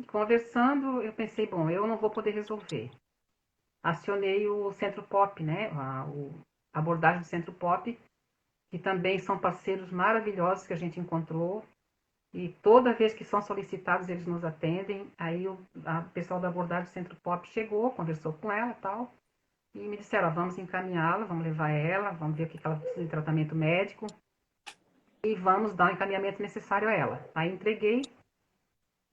conversando, eu pensei, bom, eu não vou poder resolver. Acionei o Centro Pop, né? A abordagem do Centro Pop, que também são parceiros maravilhosos que a gente encontrou. E toda vez que são solicitados, eles nos atendem. Aí o pessoal da abordagem do Centro Pop chegou, conversou com ela e tal. E me disseram, vamos encaminhá-la, vamos levar ela, vamos ver o que ela precisa de tratamento médico. E vamos dar o encaminhamento necessário a ela. Aí entreguei.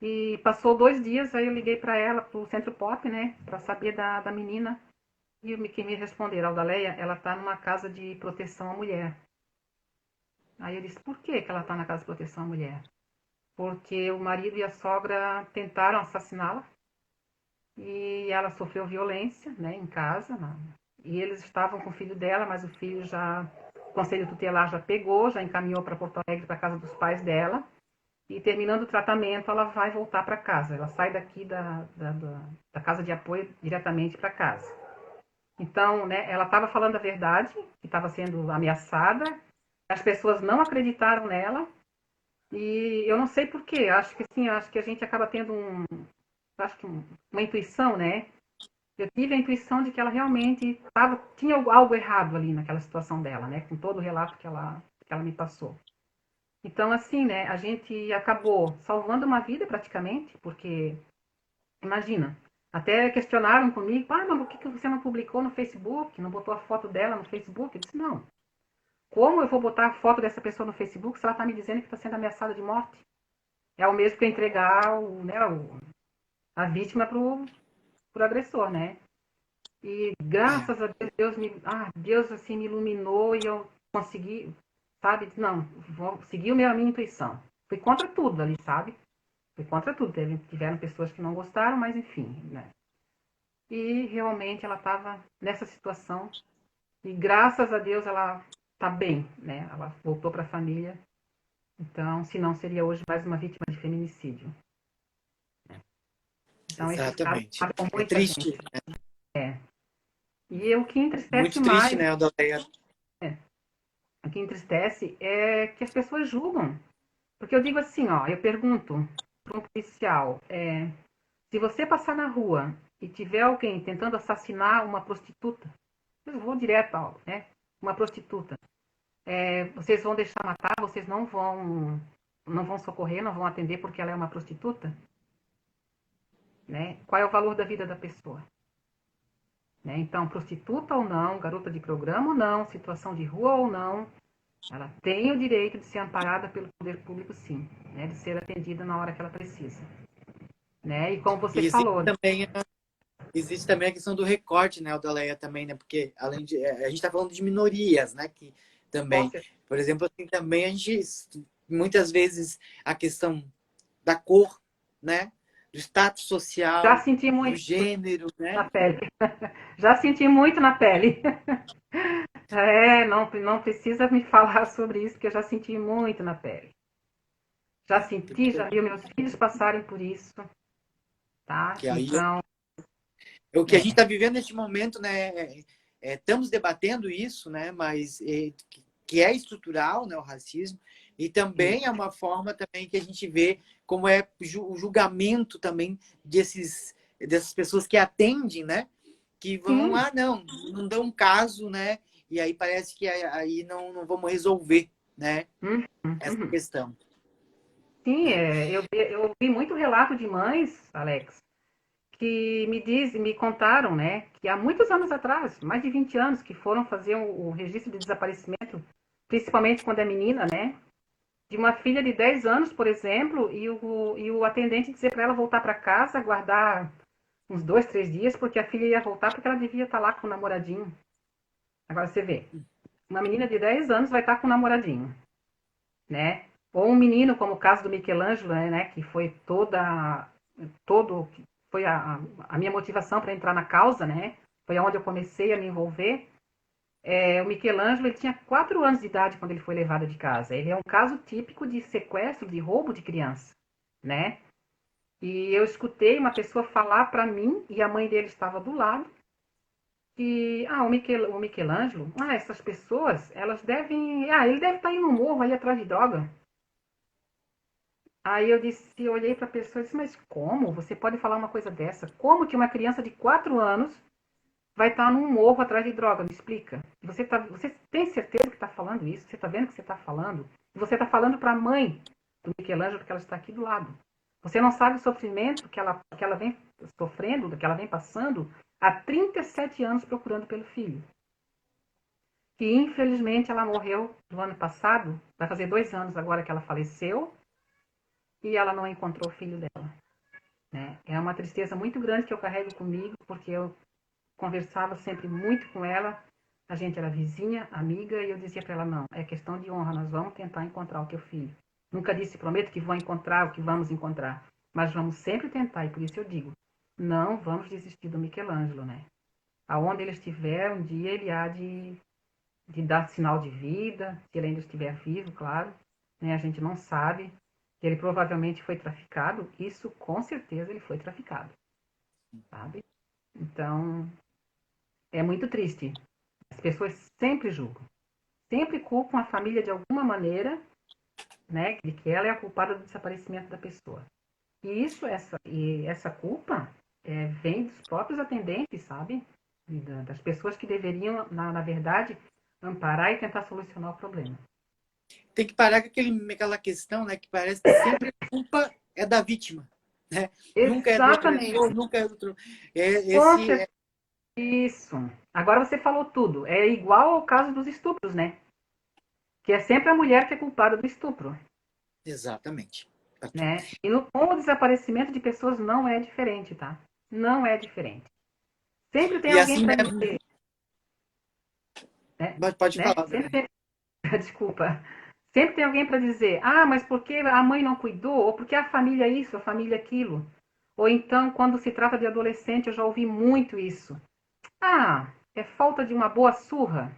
E passou 2 dias, aí eu liguei para ela, para o Centro Pop, né? Para saber da menina. E que me responderam, Aldaleia, ela está numa casa de proteção à mulher. Aí eu disse, por que ela está na casa de proteção à mulher? Porque o marido e a sogra tentaram assassiná-la e ela sofreu violência, né, em casa. E eles estavam com o filho dela, mas o filho o conselho tutelar já pegou, já encaminhou para Porto Alegre, para a casa dos pais dela. E terminando o tratamento, ela vai voltar para casa. Ela sai daqui da casa de apoio diretamente para casa. Então, né, ela estava falando a verdade, que estava sendo ameaçada. As pessoas não acreditaram nela. E eu não sei porquê, acho que assim, acho que a gente acaba tendo uma intuição, né? Eu tive a intuição de que ela realmente tinha algo errado ali naquela situação dela, né? Com todo o relato que ela me passou. Então, assim, né? A gente acabou salvando uma vida praticamente, porque, imagina, até questionaram comigo, mas por que você não publicou no Facebook, não botou a foto dela no Facebook? Eu disse, não. Como eu vou botar a foto dessa pessoa no Facebook se ela está me dizendo que está sendo ameaçada de morte? É o mesmo que entregar a vítima pro agressor, né? E graças a Deus, Deus assim me iluminou e eu consegui, sabe? Não, vou seguir a minha intuição. Fui contra tudo ali, sabe? Fui contra tudo. Tiveram pessoas que não gostaram, mas enfim, né? E realmente ela estava nessa situação e graças a Deus ela tá bem, né? Ela voltou para a família. Então, se não seria hoje mais uma vítima de feminicídio. Então, esse caso Exatamente. marcou É muita triste, gente. né? É. E o que entristece Muito triste, mais, né, Odaleia? o que entristece é que as pessoas julgam. Porque eu digo assim, ó, eu pergunto para um policial, se você passar na rua e tiver alguém tentando assassinar uma prostituta, eu vou direto, né? Uma prostituta. Vocês vão deixar matar, vocês não vão socorrer, não vão atender porque ela é uma prostituta? Né? Qual é o valor da vida da pessoa? Né? Então, prostituta ou não, garota de programa ou não, situação de rua ou não, ela tem o direito de ser amparada pelo poder público, sim, né? De ser atendida na hora que ela precisa. Né? E como você E falou... existe também a questão do recorte, né, Odaleia, também, né? Porque além de... A gente está falando de minorias, né? Que também, por exemplo, assim, também a gente... Muitas vezes a questão da cor, né? Do status Já social, senti do muito gênero, né? na pele. Já senti muito na pele. Não precisa me falar sobre isso, que eu já senti muito na pele. Já senti, já vi meus filhos passarem por isso, tá? Que aí Então, é o que a gente está vivendo neste momento, né? Estamos debatendo isso, né? Mas que é estrutural, né? O racismo e também é uma forma também que a gente vê como é o julgamento também dessas pessoas que atendem, né? Que vão, sim, não dão um caso, né? E aí parece que aí não vamos resolver, né? uhum, Essa uhum. questão, Sim, né? eu ouvi muito relato de mães, Alex, que me contaram, né, que há muitos anos atrás, mais de 20 anos, que foram fazer o registro de desaparecimento, principalmente quando é menina, né, de uma filha de 10 anos, por exemplo, e o atendente dizer para ela voltar para casa, guardar uns 2, 3 dias, porque a filha ia voltar porque ela devia estar lá com o namoradinho. Agora você vê, uma menina de 10 anos vai estar com o namoradinho, né? Ou um menino, como o caso do Michelangelo, né, que foi todo, foi a minha motivação para entrar na causa, né? Foi onde eu comecei a me envolver. O Michelangelo ele tinha 4 anos de idade quando ele foi levado de casa. Ele é um caso típico de sequestro, de roubo de criança, né? E eu escutei uma pessoa falar para mim, e a mãe dele estava do lado, que o Michelangelo, essas pessoas, elas devem, ele deve estar indo no morro aí atrás de droga. Aí eu olhei para a pessoa e disse, mas como? Você pode falar uma coisa dessa? Como que uma criança de 4 anos vai estar num morro atrás de droga? Me explica. Você tem certeza que está falando isso? Você está vendo o que você está falando? Você está falando para a mãe do Michelangelo que ela está aqui do lado. Você não sabe o sofrimento que ela vem sofrendo, que ela vem passando há 37 anos procurando pelo filho. Que infelizmente ela morreu no ano passado, vai fazer 2 anos agora que ela faleceu, e ela não encontrou o filho dela. Né? É uma tristeza muito grande que eu carrego comigo, porque eu conversava sempre muito com ela, a gente era vizinha, amiga, e eu dizia para ela, não, é questão de honra, nós vamos tentar encontrar o teu filho. Nunca disse, prometo que vou encontrar o que vamos encontrar, mas vamos sempre tentar, e por isso eu digo, não vamos desistir do Michelangelo, né? Aonde ele estiver, um dia ele há de dar sinal de vida, se ele ainda estiver vivo, claro, né? A gente não sabe, ele provavelmente foi traficado, isso com certeza ele foi traficado, sabe? Então, é muito triste. As pessoas sempre julgam, sempre culpam a família de alguma maneira, né, de que ela é a culpada do desaparecimento da pessoa. E essa culpa vem dos próprios atendentes, sabe? Das pessoas que deveriam, na verdade, amparar e tentar solucionar o problema. Tem que parar com aquela questão, né? Que parece que sempre a culpa é da vítima, né? Nunca é do agressor, Exatamente. nunca é do outro. Com certeza. Isso. Agora você falou tudo. É igual ao caso dos estupros, né? Que é sempre a mulher que é culpada do estupro, Exatamente. né? E com o desaparecimento de pessoas não é diferente, tá? Não é diferente. Sempre tem E alguém assim, para né? dizer, né? Pode né? falar, Sempre né? tem, desculpa. Sempre tem alguém para dizer, mas porque a mãe não cuidou, ou porque a família isso, a família aquilo. Ou então, quando se trata de adolescente, eu já ouvi muito isso. É falta de uma boa surra.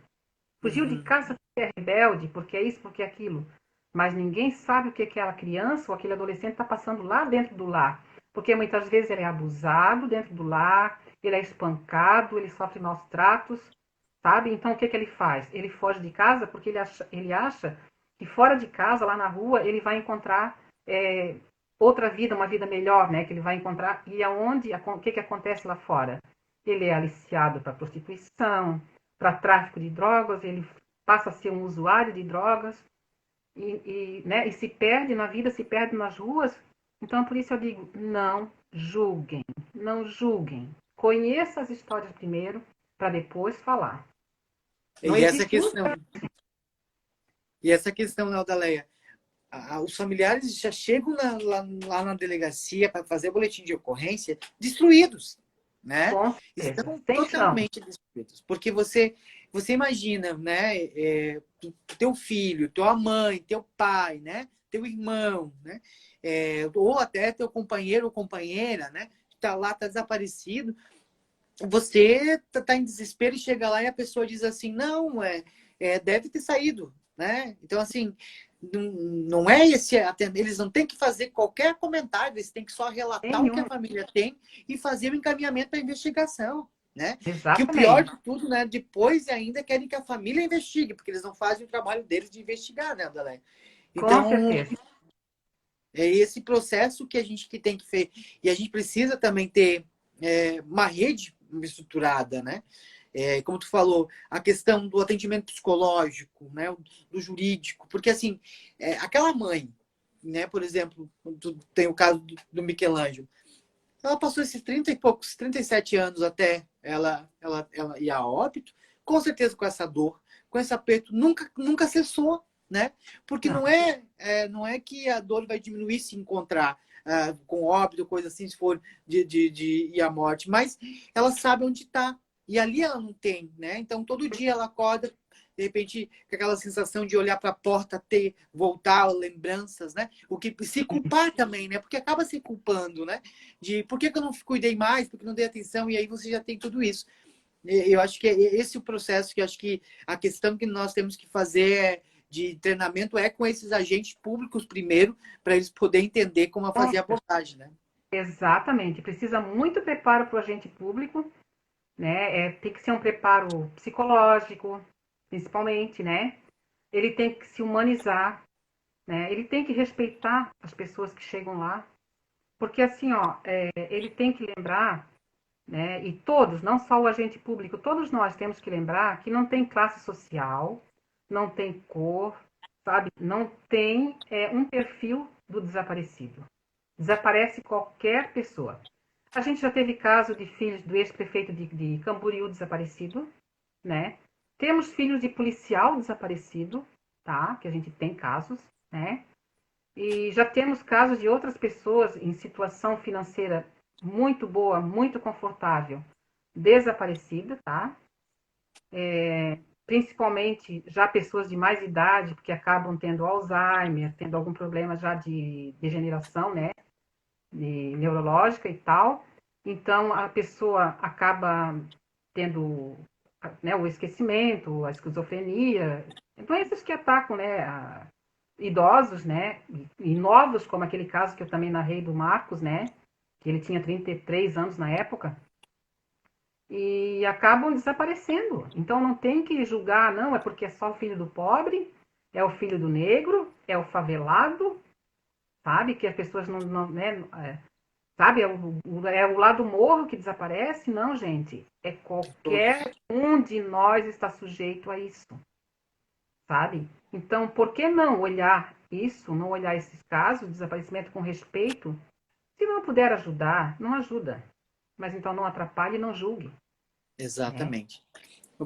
Fugiu de Uhum. casa porque é rebelde, porque é isso, porque é aquilo. Mas ninguém sabe o que aquela criança ou aquele adolescente está passando lá dentro do lar. Porque muitas vezes ele é abusado dentro do lar, ele é espancado, ele sofre maus tratos, sabe? Então o que ele faz? Ele foge de casa porque ele acha que fora de casa, lá na rua, ele vai encontrar outra vida, uma vida melhor, né? Que ele vai encontrar. E o que acontece lá fora? Ele é aliciado para prostituição, para tráfico de drogas, ele passa a ser um usuário de drogas né, e se perde na vida, se perde nas ruas. Então, por isso eu digo, não julguem, não julguem. Conheça as histórias primeiro, para depois falar. Não E essa existe um... questão, e essa questão, né, Odaleia? Os familiares já chegam lá na delegacia para fazer o boletim de ocorrência destruídos, né? Com certeza, Estão sem chão. totalmente destruídos. Porque você imagina, né? Teu filho, tua mãe, teu pai, né? Teu irmão, né? Ou até teu companheiro ou companheira, né? Que está lá, está desaparecido. Você tá em desespero e chega lá e a pessoa diz assim, não, deve ter saído, né? Então, assim, não é esse, eles não têm que fazer qualquer comentário, eles têm que só relatar o que a Nenhum. família tem e fazer o encaminhamento para a investigação, né? Que o pior Exatamente. de tudo, né? Depois ainda querem que a família investigue, porque eles não fazem o trabalho deles de investigar, né, Adalé? Com Então, certeza. é esse processo que a gente que tem que fazer. E a gente precisa também ter uma rede estruturada, né? Como tu falou, a questão do atendimento psicológico, né? Do jurídico. Porque, assim, aquela mãe, né? Por exemplo, tu tem o caso do Michelangelo. Ela passou esses 30 e poucos, 37 anos até ela ir a óbito, com certeza com essa dor, com esse aperto, nunca cessou, né? Porque Não. não é que a dor vai diminuir se encontrar com óbito, coisa assim, se for de ir à morte, mas ela sabe onde está. E ali ela não tem, né? Então todo dia ela acorda, de repente, com aquela sensação de olhar para a porta, voltar, lembranças, né? O que se culpar também, né? Porque acaba se culpando, né? De por que eu não cuidei mais, porque não dei atenção, e aí você já tem tudo isso. Eu acho que é esse o processo que acho que a questão que nós temos que fazer de treinamento é com esses agentes públicos primeiro, para eles poderem entender como fazer a abordagem, né? Exatamente. Precisa muito preparo para o agente público, né? Tem que ser um preparo psicológico, principalmente, né? Ele tem que se humanizar, né? Ele tem que respeitar as pessoas que chegam lá, porque assim, ó, ele tem que lembrar, né? E todos, não só o agente público, todos nós temos que lembrar que não tem classe social, não tem cor, sabe? Não tem um perfil do desaparecido. Desaparece qualquer pessoa. A gente já teve caso de filhos do ex-prefeito de Camboriú desaparecido, né? Temos filhos de policial desaparecido, tá? Que a gente tem casos, né? E já temos casos de outras pessoas em situação financeira muito boa, muito confortável, desaparecida, tá? Principalmente já pessoas de mais idade, porque acabam tendo Alzheimer, tendo algum problema já de degeneração, né? De neurológica e tal. Então a pessoa acaba tendo, né, o esquecimento, a esquizofrenia, doenças que atacam, né, idosos, né, e novos, como aquele caso que eu também narrei do Marcos, né, que ele tinha 33 anos na época, e acabam desaparecendo. Então não tem que julgar, não, é porque é só o filho do pobre, é o filho do negro, é o favelado, sabe, que as pessoas não né, sabe, é o lado morro que desaparece? Não, gente. É qualquer um de nós está sujeito a isso, sabe? Então, por que não olhar isso, não olhar esses casos de desaparecimento com respeito? Se não puder ajudar, não ajuda. Mas então não atrapalhe e não julgue. Né? Exatamente. O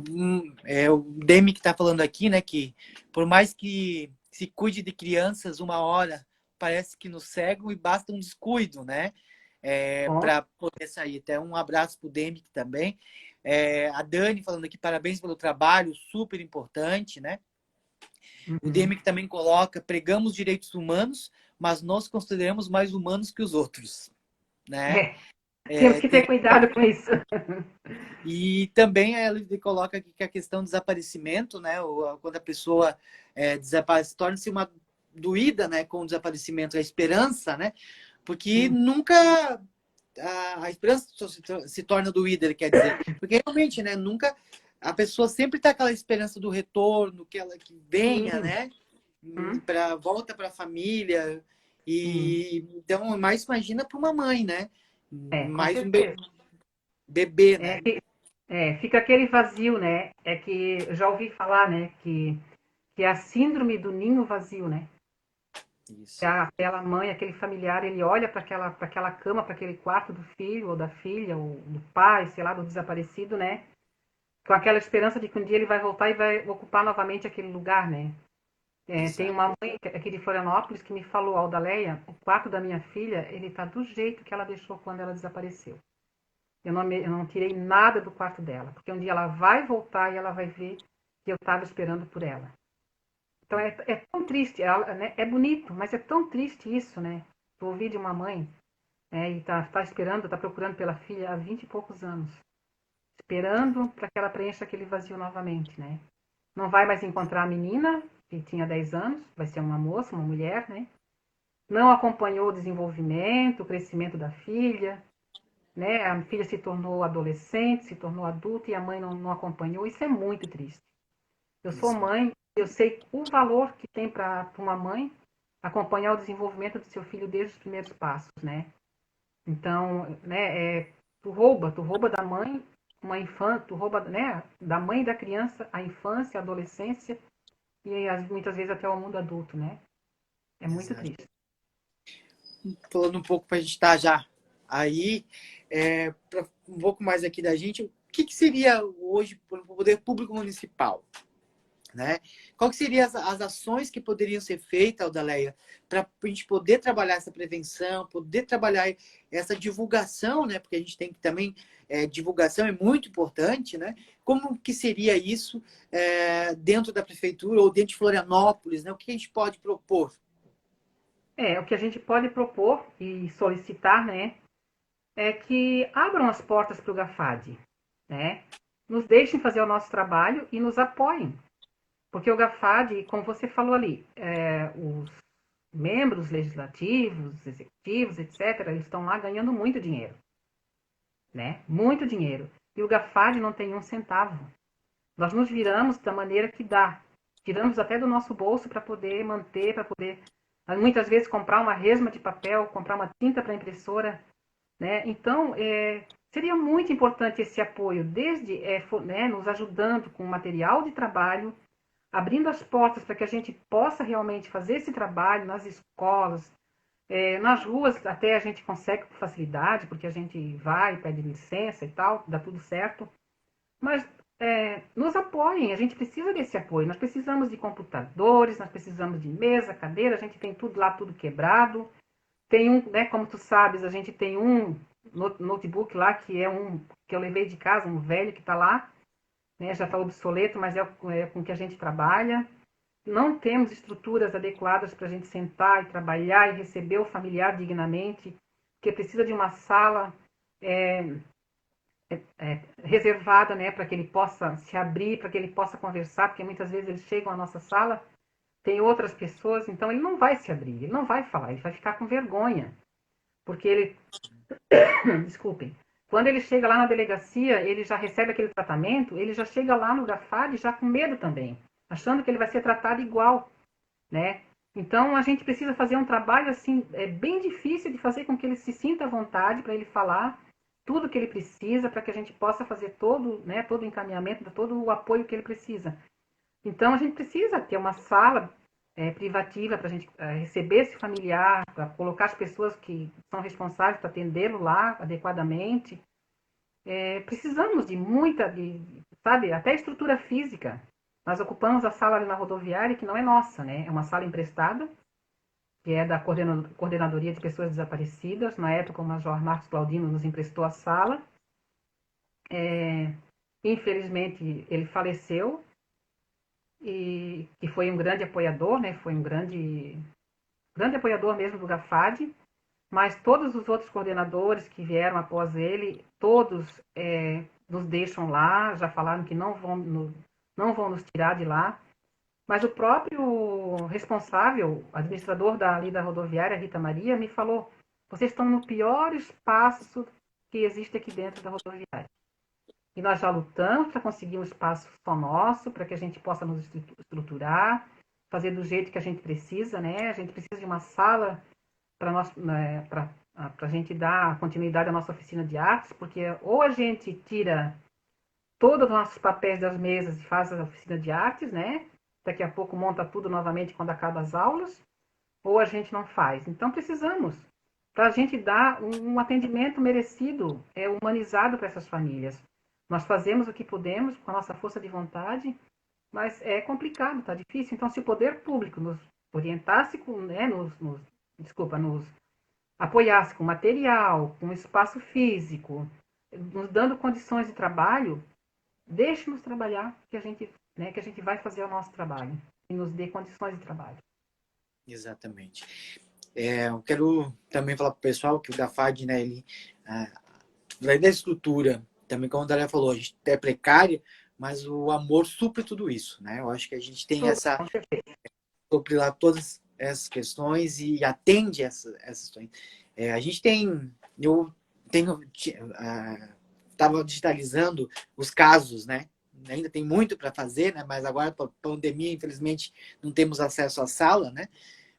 Demi que está falando aqui, né, que por mais que se cuide de crianças uma hora, parece que nos cegam e basta um descuido, né, Bom, para poder sair. Até um abraço para o Demi também. A Dani falando aqui, parabéns pelo trabalho, super importante, né? O uhum. Demi que também coloca, pregamos direitos humanos, mas nós consideramos mais humanos que os outros, né? É, temos que ter cuidado com isso. E também ele coloca aqui que a questão do desaparecimento, né? Quando a pessoa desaparece, torna-se uma doída, né? Com o desaparecimento, a esperança, né? Porque nunca a esperança se torna doída, ele quer dizer. Porque realmente, né? Nunca a pessoa sempre está aquela esperança do retorno, que ela que venha, Sim, né? hum, Para volta para a família. sim. E então, mais imagina para uma mãe, né? Com Mais um certeza. bebê, É, né? fica aquele vazio, né? É que eu já ouvi falar, né? Que é a síndrome do ninho vazio, né? Isso. Aquela mãe, aquele familiar, ele olha para aquela cama, para aquele quarto do filho ou da filha ou do pai, sei lá, do desaparecido, né? Com aquela esperança de que um dia ele vai voltar e vai ocupar novamente aquele lugar, né? Tem Exato. uma mãe aqui de Florianópolis que me falou, Aldaleia, o quarto da minha filha, ele tá do jeito que ela deixou quando ela desapareceu. Eu não tirei nada do quarto dela, porque um dia ela vai voltar e ela vai ver que eu estava esperando por ela. Então é tão triste, né, é bonito, mas é tão triste isso, né? Tu ouvir de uma mãe, né, e tá esperando, tá procurando pela filha há 20 e poucos anos, esperando para que ela preencha aquele vazio novamente, né? Não vai mais encontrar a menina, que tinha 10 anos, vai ser uma moça, uma mulher, né? Não acompanhou o desenvolvimento, o crescimento da filha, né? A filha se tornou adolescente, se tornou adulta e a mãe não acompanhou. Isso é muito triste. Eu sou Exato. mãe, eu sei o valor que tem para uma mãe acompanhar o desenvolvimento do seu filho desde os primeiros passos, né? Então, né, tu rouba da mãe uma infância, tu rouba, né, da mãe e da criança a infância, a adolescência e muitas vezes até o mundo adulto, né? É muito Exato. triste. Falando um pouco para a gente estar já aí, um pouco mais aqui da gente, o que seria hoje para o poder público municipal? Né? Qual que seriam as ações que poderiam ser feitas, Aldaleia, para a gente poder trabalhar essa prevenção, poder trabalhar essa divulgação, né? Porque a gente tem que também, divulgação é muito importante, né? Como que seria isso dentro da prefeitura ou dentro de Florianópolis, né? O que a gente pode propor? O que a gente pode propor e solicitar, né, é que abram as portas para o GAFAD, né? Nos deixem fazer o nosso trabalho e nos apoiem. Porque o GAFAD, como você falou ali, os membros legislativos, executivos, etc., eles estão lá ganhando muito dinheiro, né? Muito dinheiro. E o GAFAD não tem um centavo. Nós nos viramos da maneira que dá. Tiramos até do nosso bolso para poder manter, para poder, muitas vezes, comprar uma resma de papel, comprar uma tinta para impressora, né? Então, seria muito importante esse apoio, desde né, nos ajudando com material de trabalho, abrindo as portas para que a gente possa realmente fazer esse trabalho nas escolas, nas ruas até a gente consegue com facilidade, porque a gente vai, pede licença e tal, dá tudo certo. Mas nos apoiem, a gente precisa desse apoio. Nós precisamos de computadores, nós precisamos de mesa, cadeira, a gente tem tudo lá, tudo quebrado. Tem né, como tu sabes, a gente tem um notebook lá que é um que eu levei de casa, um velho que está lá, né, já está obsoleto, mas é com que a gente trabalha. Não temos estruturas adequadas para a gente sentar e trabalhar e receber o familiar dignamente, porque precisa de uma sala é, reservada, né, para que ele possa se abrir, para que ele possa conversar, porque muitas vezes eles chegam à nossa sala, tem outras pessoas, então ele não vai se abrir, ele não vai falar, ele vai ficar com vergonha, porque ele, desculpem, quando ele chega lá na delegacia, ele já recebe aquele tratamento, ele já chega lá no GAFAD já com medo também, achando que ele vai ser tratado igual, né? Então a gente precisa fazer um trabalho assim, bem difícil de fazer com que ele se sinta à vontade para ele falar tudo que ele precisa, para que a gente possa fazer todo, né, todo o encaminhamento, todo o apoio que ele precisa. Então a gente precisa ter uma sala privativa para a gente receber esse familiar, para colocar as pessoas que são responsáveis para atendê-lo lá adequadamente. Precisamos de muita, sabe, até estrutura física. Nós ocupamos a sala ali na rodoviária, que não é nossa, né? É uma sala emprestada, que é da Coordenadoria de Pessoas Desaparecidas. Na época, o Major Marcos Claudino nos emprestou a sala. Infelizmente, ele faleceu, e foi um grande apoiador, né? Foi um grande apoiador mesmo do GAFAD, mas todos os outros coordenadores que vieram após ele, todos nos deixam lá, já falaram que não vão nos tirar de lá. Mas o próprio responsável, administrador ali da rodoviária, Rita Maria, me falou: vocês estão no pior espaço que existe aqui dentro da rodoviária. E nós já lutamos para conseguir um espaço só nosso, para que a gente possa nos estruturar, fazer do jeito que a gente precisa, né? A gente precisa de uma sala para nós, né, para a gente dar continuidade à nossa oficina de artes, porque ou a gente tira todos os nossos papéis das mesas e faz a oficina de artes, né? Daqui a pouco monta tudo novamente quando acaba as aulas, ou a gente não faz. Então precisamos, para a gente dar um atendimento merecido, humanizado para essas famílias. Nós fazemos o que podemos com a nossa força de vontade, mas é complicado, está difícil. Então, se o poder público nos orientasse, né, nos apoiasse com material, com espaço físico, nos dando condições de trabalho, deixe-nos trabalhar, que a gente vai fazer o nosso trabalho e nos dê condições de trabalho. Exatamente. Eu quero também falar para o pessoal que o GAFAD, né, ele, além da estrutura, também como a Dália falou, a gente é precária, mas o amor supre tudo isso, né? Eu acho que a gente tem sobre lá todas essas questões e atende essas questões. A gente tem, eu tenho, estava digitalizando os casos, né? Ainda tem muito para fazer, né? Mas agora, com a pandemia, infelizmente, não temos acesso à sala, né?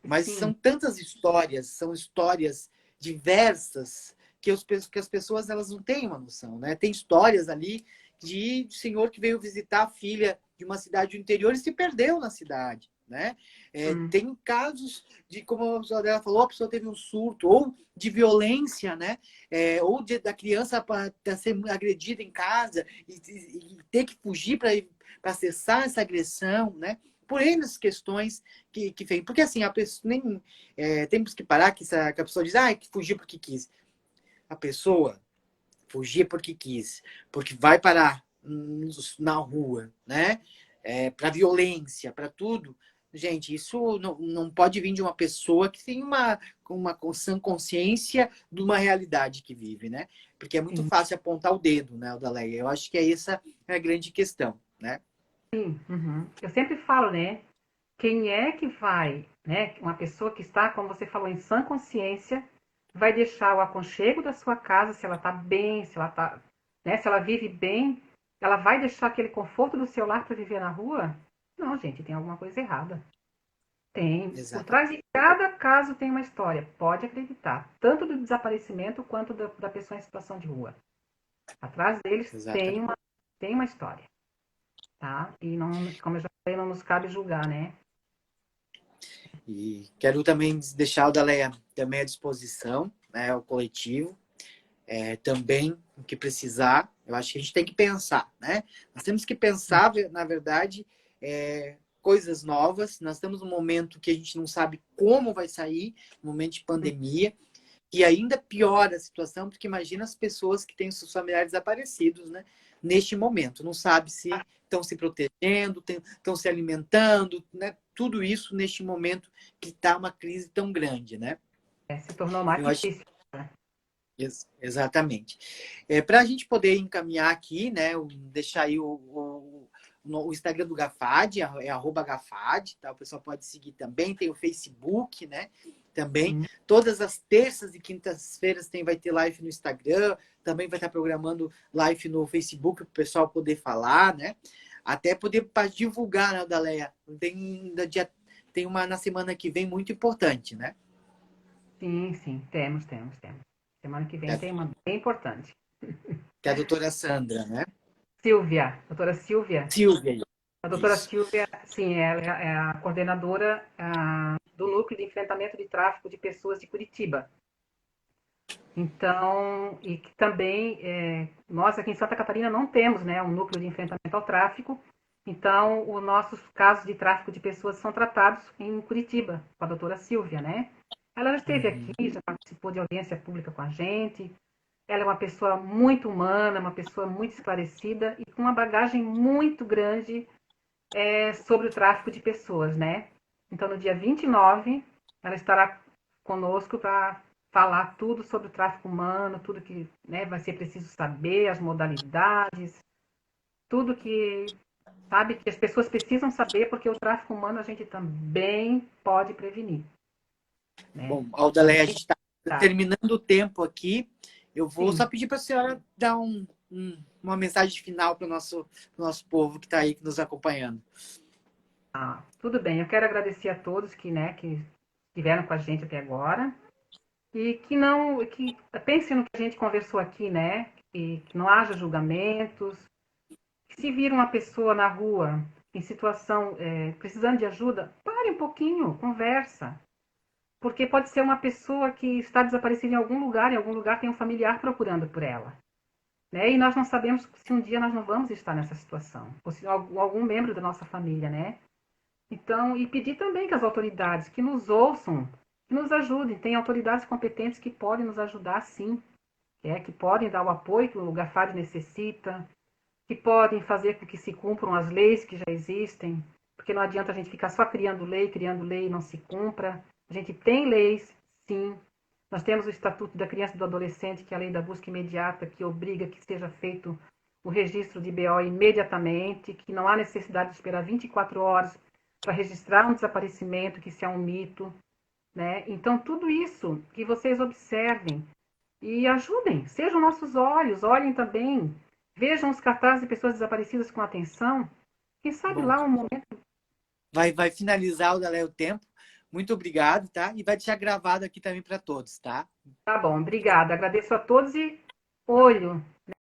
Mas Sim. são tantas histórias, são histórias diversas que as pessoas elas não têm uma noção, né? Tem histórias ali de senhor que veio visitar a filha de uma cidade do interior e se perdeu na cidade, né? Tem casos de, como a Adela falou, a pessoa teve um surto, ou de violência, né? Ou da criança para ser agredida em casa e ter que fugir para cessar essa agressão, né? Por N questões que vem. Porque assim, a pessoa nem temos que parar que a pessoa diz, que fugiu porque quis. A pessoa fugir porque quis, porque vai parar na rua, né? Para violência, para tudo. Gente, isso não pode vir de uma pessoa que tem uma sã consciência de uma realidade que vive, né? Porque é muito Sim. fácil apontar o dedo, né, Odaleia? Eu acho que essa é a grande questão, né? Sim. Uhum. Eu sempre falo, né? Quem é que vai, né? Uma pessoa que está, como você falou, em sã consciência, vai deixar o aconchego da sua casa, se ela está bem, se ela tá, né? Se ela vive bem, ela vai deixar aquele conforto do seu lar para viver na rua? Não, gente, tem alguma coisa errada. Tem. Por Exato. trás de cada caso tem uma história. Pode acreditar. Tanto do desaparecimento quanto da pessoa em situação de rua. Atrás deles Exatamente. tem uma história, tá? E não, como eu já falei, não nos cabe julgar, né? E quero também deixar o Daleia também à disposição, né, o coletivo, também o que precisar. Eu acho que a gente tem que pensar, né? Nós temos que pensar, na verdade, coisas novas. Nós estamos num momento que a gente não sabe como vai sair, um momento de pandemia, e ainda piora a situação, porque imagina as pessoas que têm os seus familiares desaparecidos, né? Neste momento, não sabe se estão se protegendo, estão se alimentando, né? Tudo isso neste momento que está uma crise tão grande, né? Se tornou mais Eu acho difícil. Né? exatamente. Para a gente poder encaminhar aqui, né? Deixar aí o Instagram do Gafad, @Gafad, tá? O pessoal pode seguir também, tem o Facebook, né? Também. Sim. Todas as terças e quintas-feiras vai ter live no Instagram, também vai estar programando live no Facebook para o pessoal poder falar, né? Até poder para divulgar, né, Daleia? Tem uma na semana que vem muito importante, né? Sim, temos. Semana que vem É, tem uma bem importante. que é a doutora Sandra, né? Silvia, doutora Silvia. Silvia, A doutora isso. Silvia, sim, ela é a coordenadora do Núcleo de Enfrentamento de Tráfico de Pessoas de Curitiba. Então, e que também, nós aqui em Santa Catarina não temos, né, um núcleo de enfrentamento ao tráfico. Então, os nossos casos de tráfico de pessoas são tratados em Curitiba, com a doutora Silvia, né? Ela já esteve aqui, já participou de audiência pública com a gente. Ela é uma pessoa muito humana, uma pessoa muito esclarecida e com uma bagagem muito grande sobre o tráfico de pessoas, né? Então, no dia 29, ela estará conosco para falar tudo sobre o tráfico humano, tudo que, né, vai ser preciso saber, as modalidades, tudo que, sabe, que as pessoas precisam saber, porque o tráfico humano a gente também pode prevenir, né? Bom, Aldaleia, a gente está Tá. terminando o tempo aqui. Eu vou só Sim. pedir para a senhora dar uma mensagem final para o nosso povo que está aí nos acompanhando. Tudo bem. Eu quero agradecer a todos que, né, que estiveram com a gente até agora. E que pense no que a gente conversou aqui, né? Que não haja julgamentos. Que se vir uma pessoa na rua em situação precisando de ajuda, pare um pouquinho, conversa. Porque pode ser uma pessoa que está desaparecida em algum lugar tem um familiar procurando por ela. Né? E nós não sabemos se um dia nós não vamos estar nessa situação. Ou se algum membro da nossa família, né? Então, e pedir também que as autoridades que nos ouçam, que nos ajudem. Tem autoridades competentes que podem nos ajudar, sim. Que podem dar o apoio que o GAFAD necessita, que podem fazer com que se cumpram as leis que já existem, porque não adianta a gente ficar só criando lei e não se cumpra. A gente tem leis, sim. Nós temos o Estatuto da Criança e do Adolescente, que é a lei da busca imediata, que obriga que seja feito o registro de BO imediatamente, que não há necessidade de esperar 24 horas para registrar um desaparecimento, que isso é um mito, né? Então, tudo isso que vocês observem e ajudem, sejam nossos olhos, olhem também, vejam os cartazes de pessoas desaparecidas com atenção. Quem sabe Bom, lá um momento. vai finalizar o Dalé o tempo. Muito obrigado, tá? E vai deixar gravado aqui também para todos, tá? Tá bom, obrigada. Agradeço a todos e olho.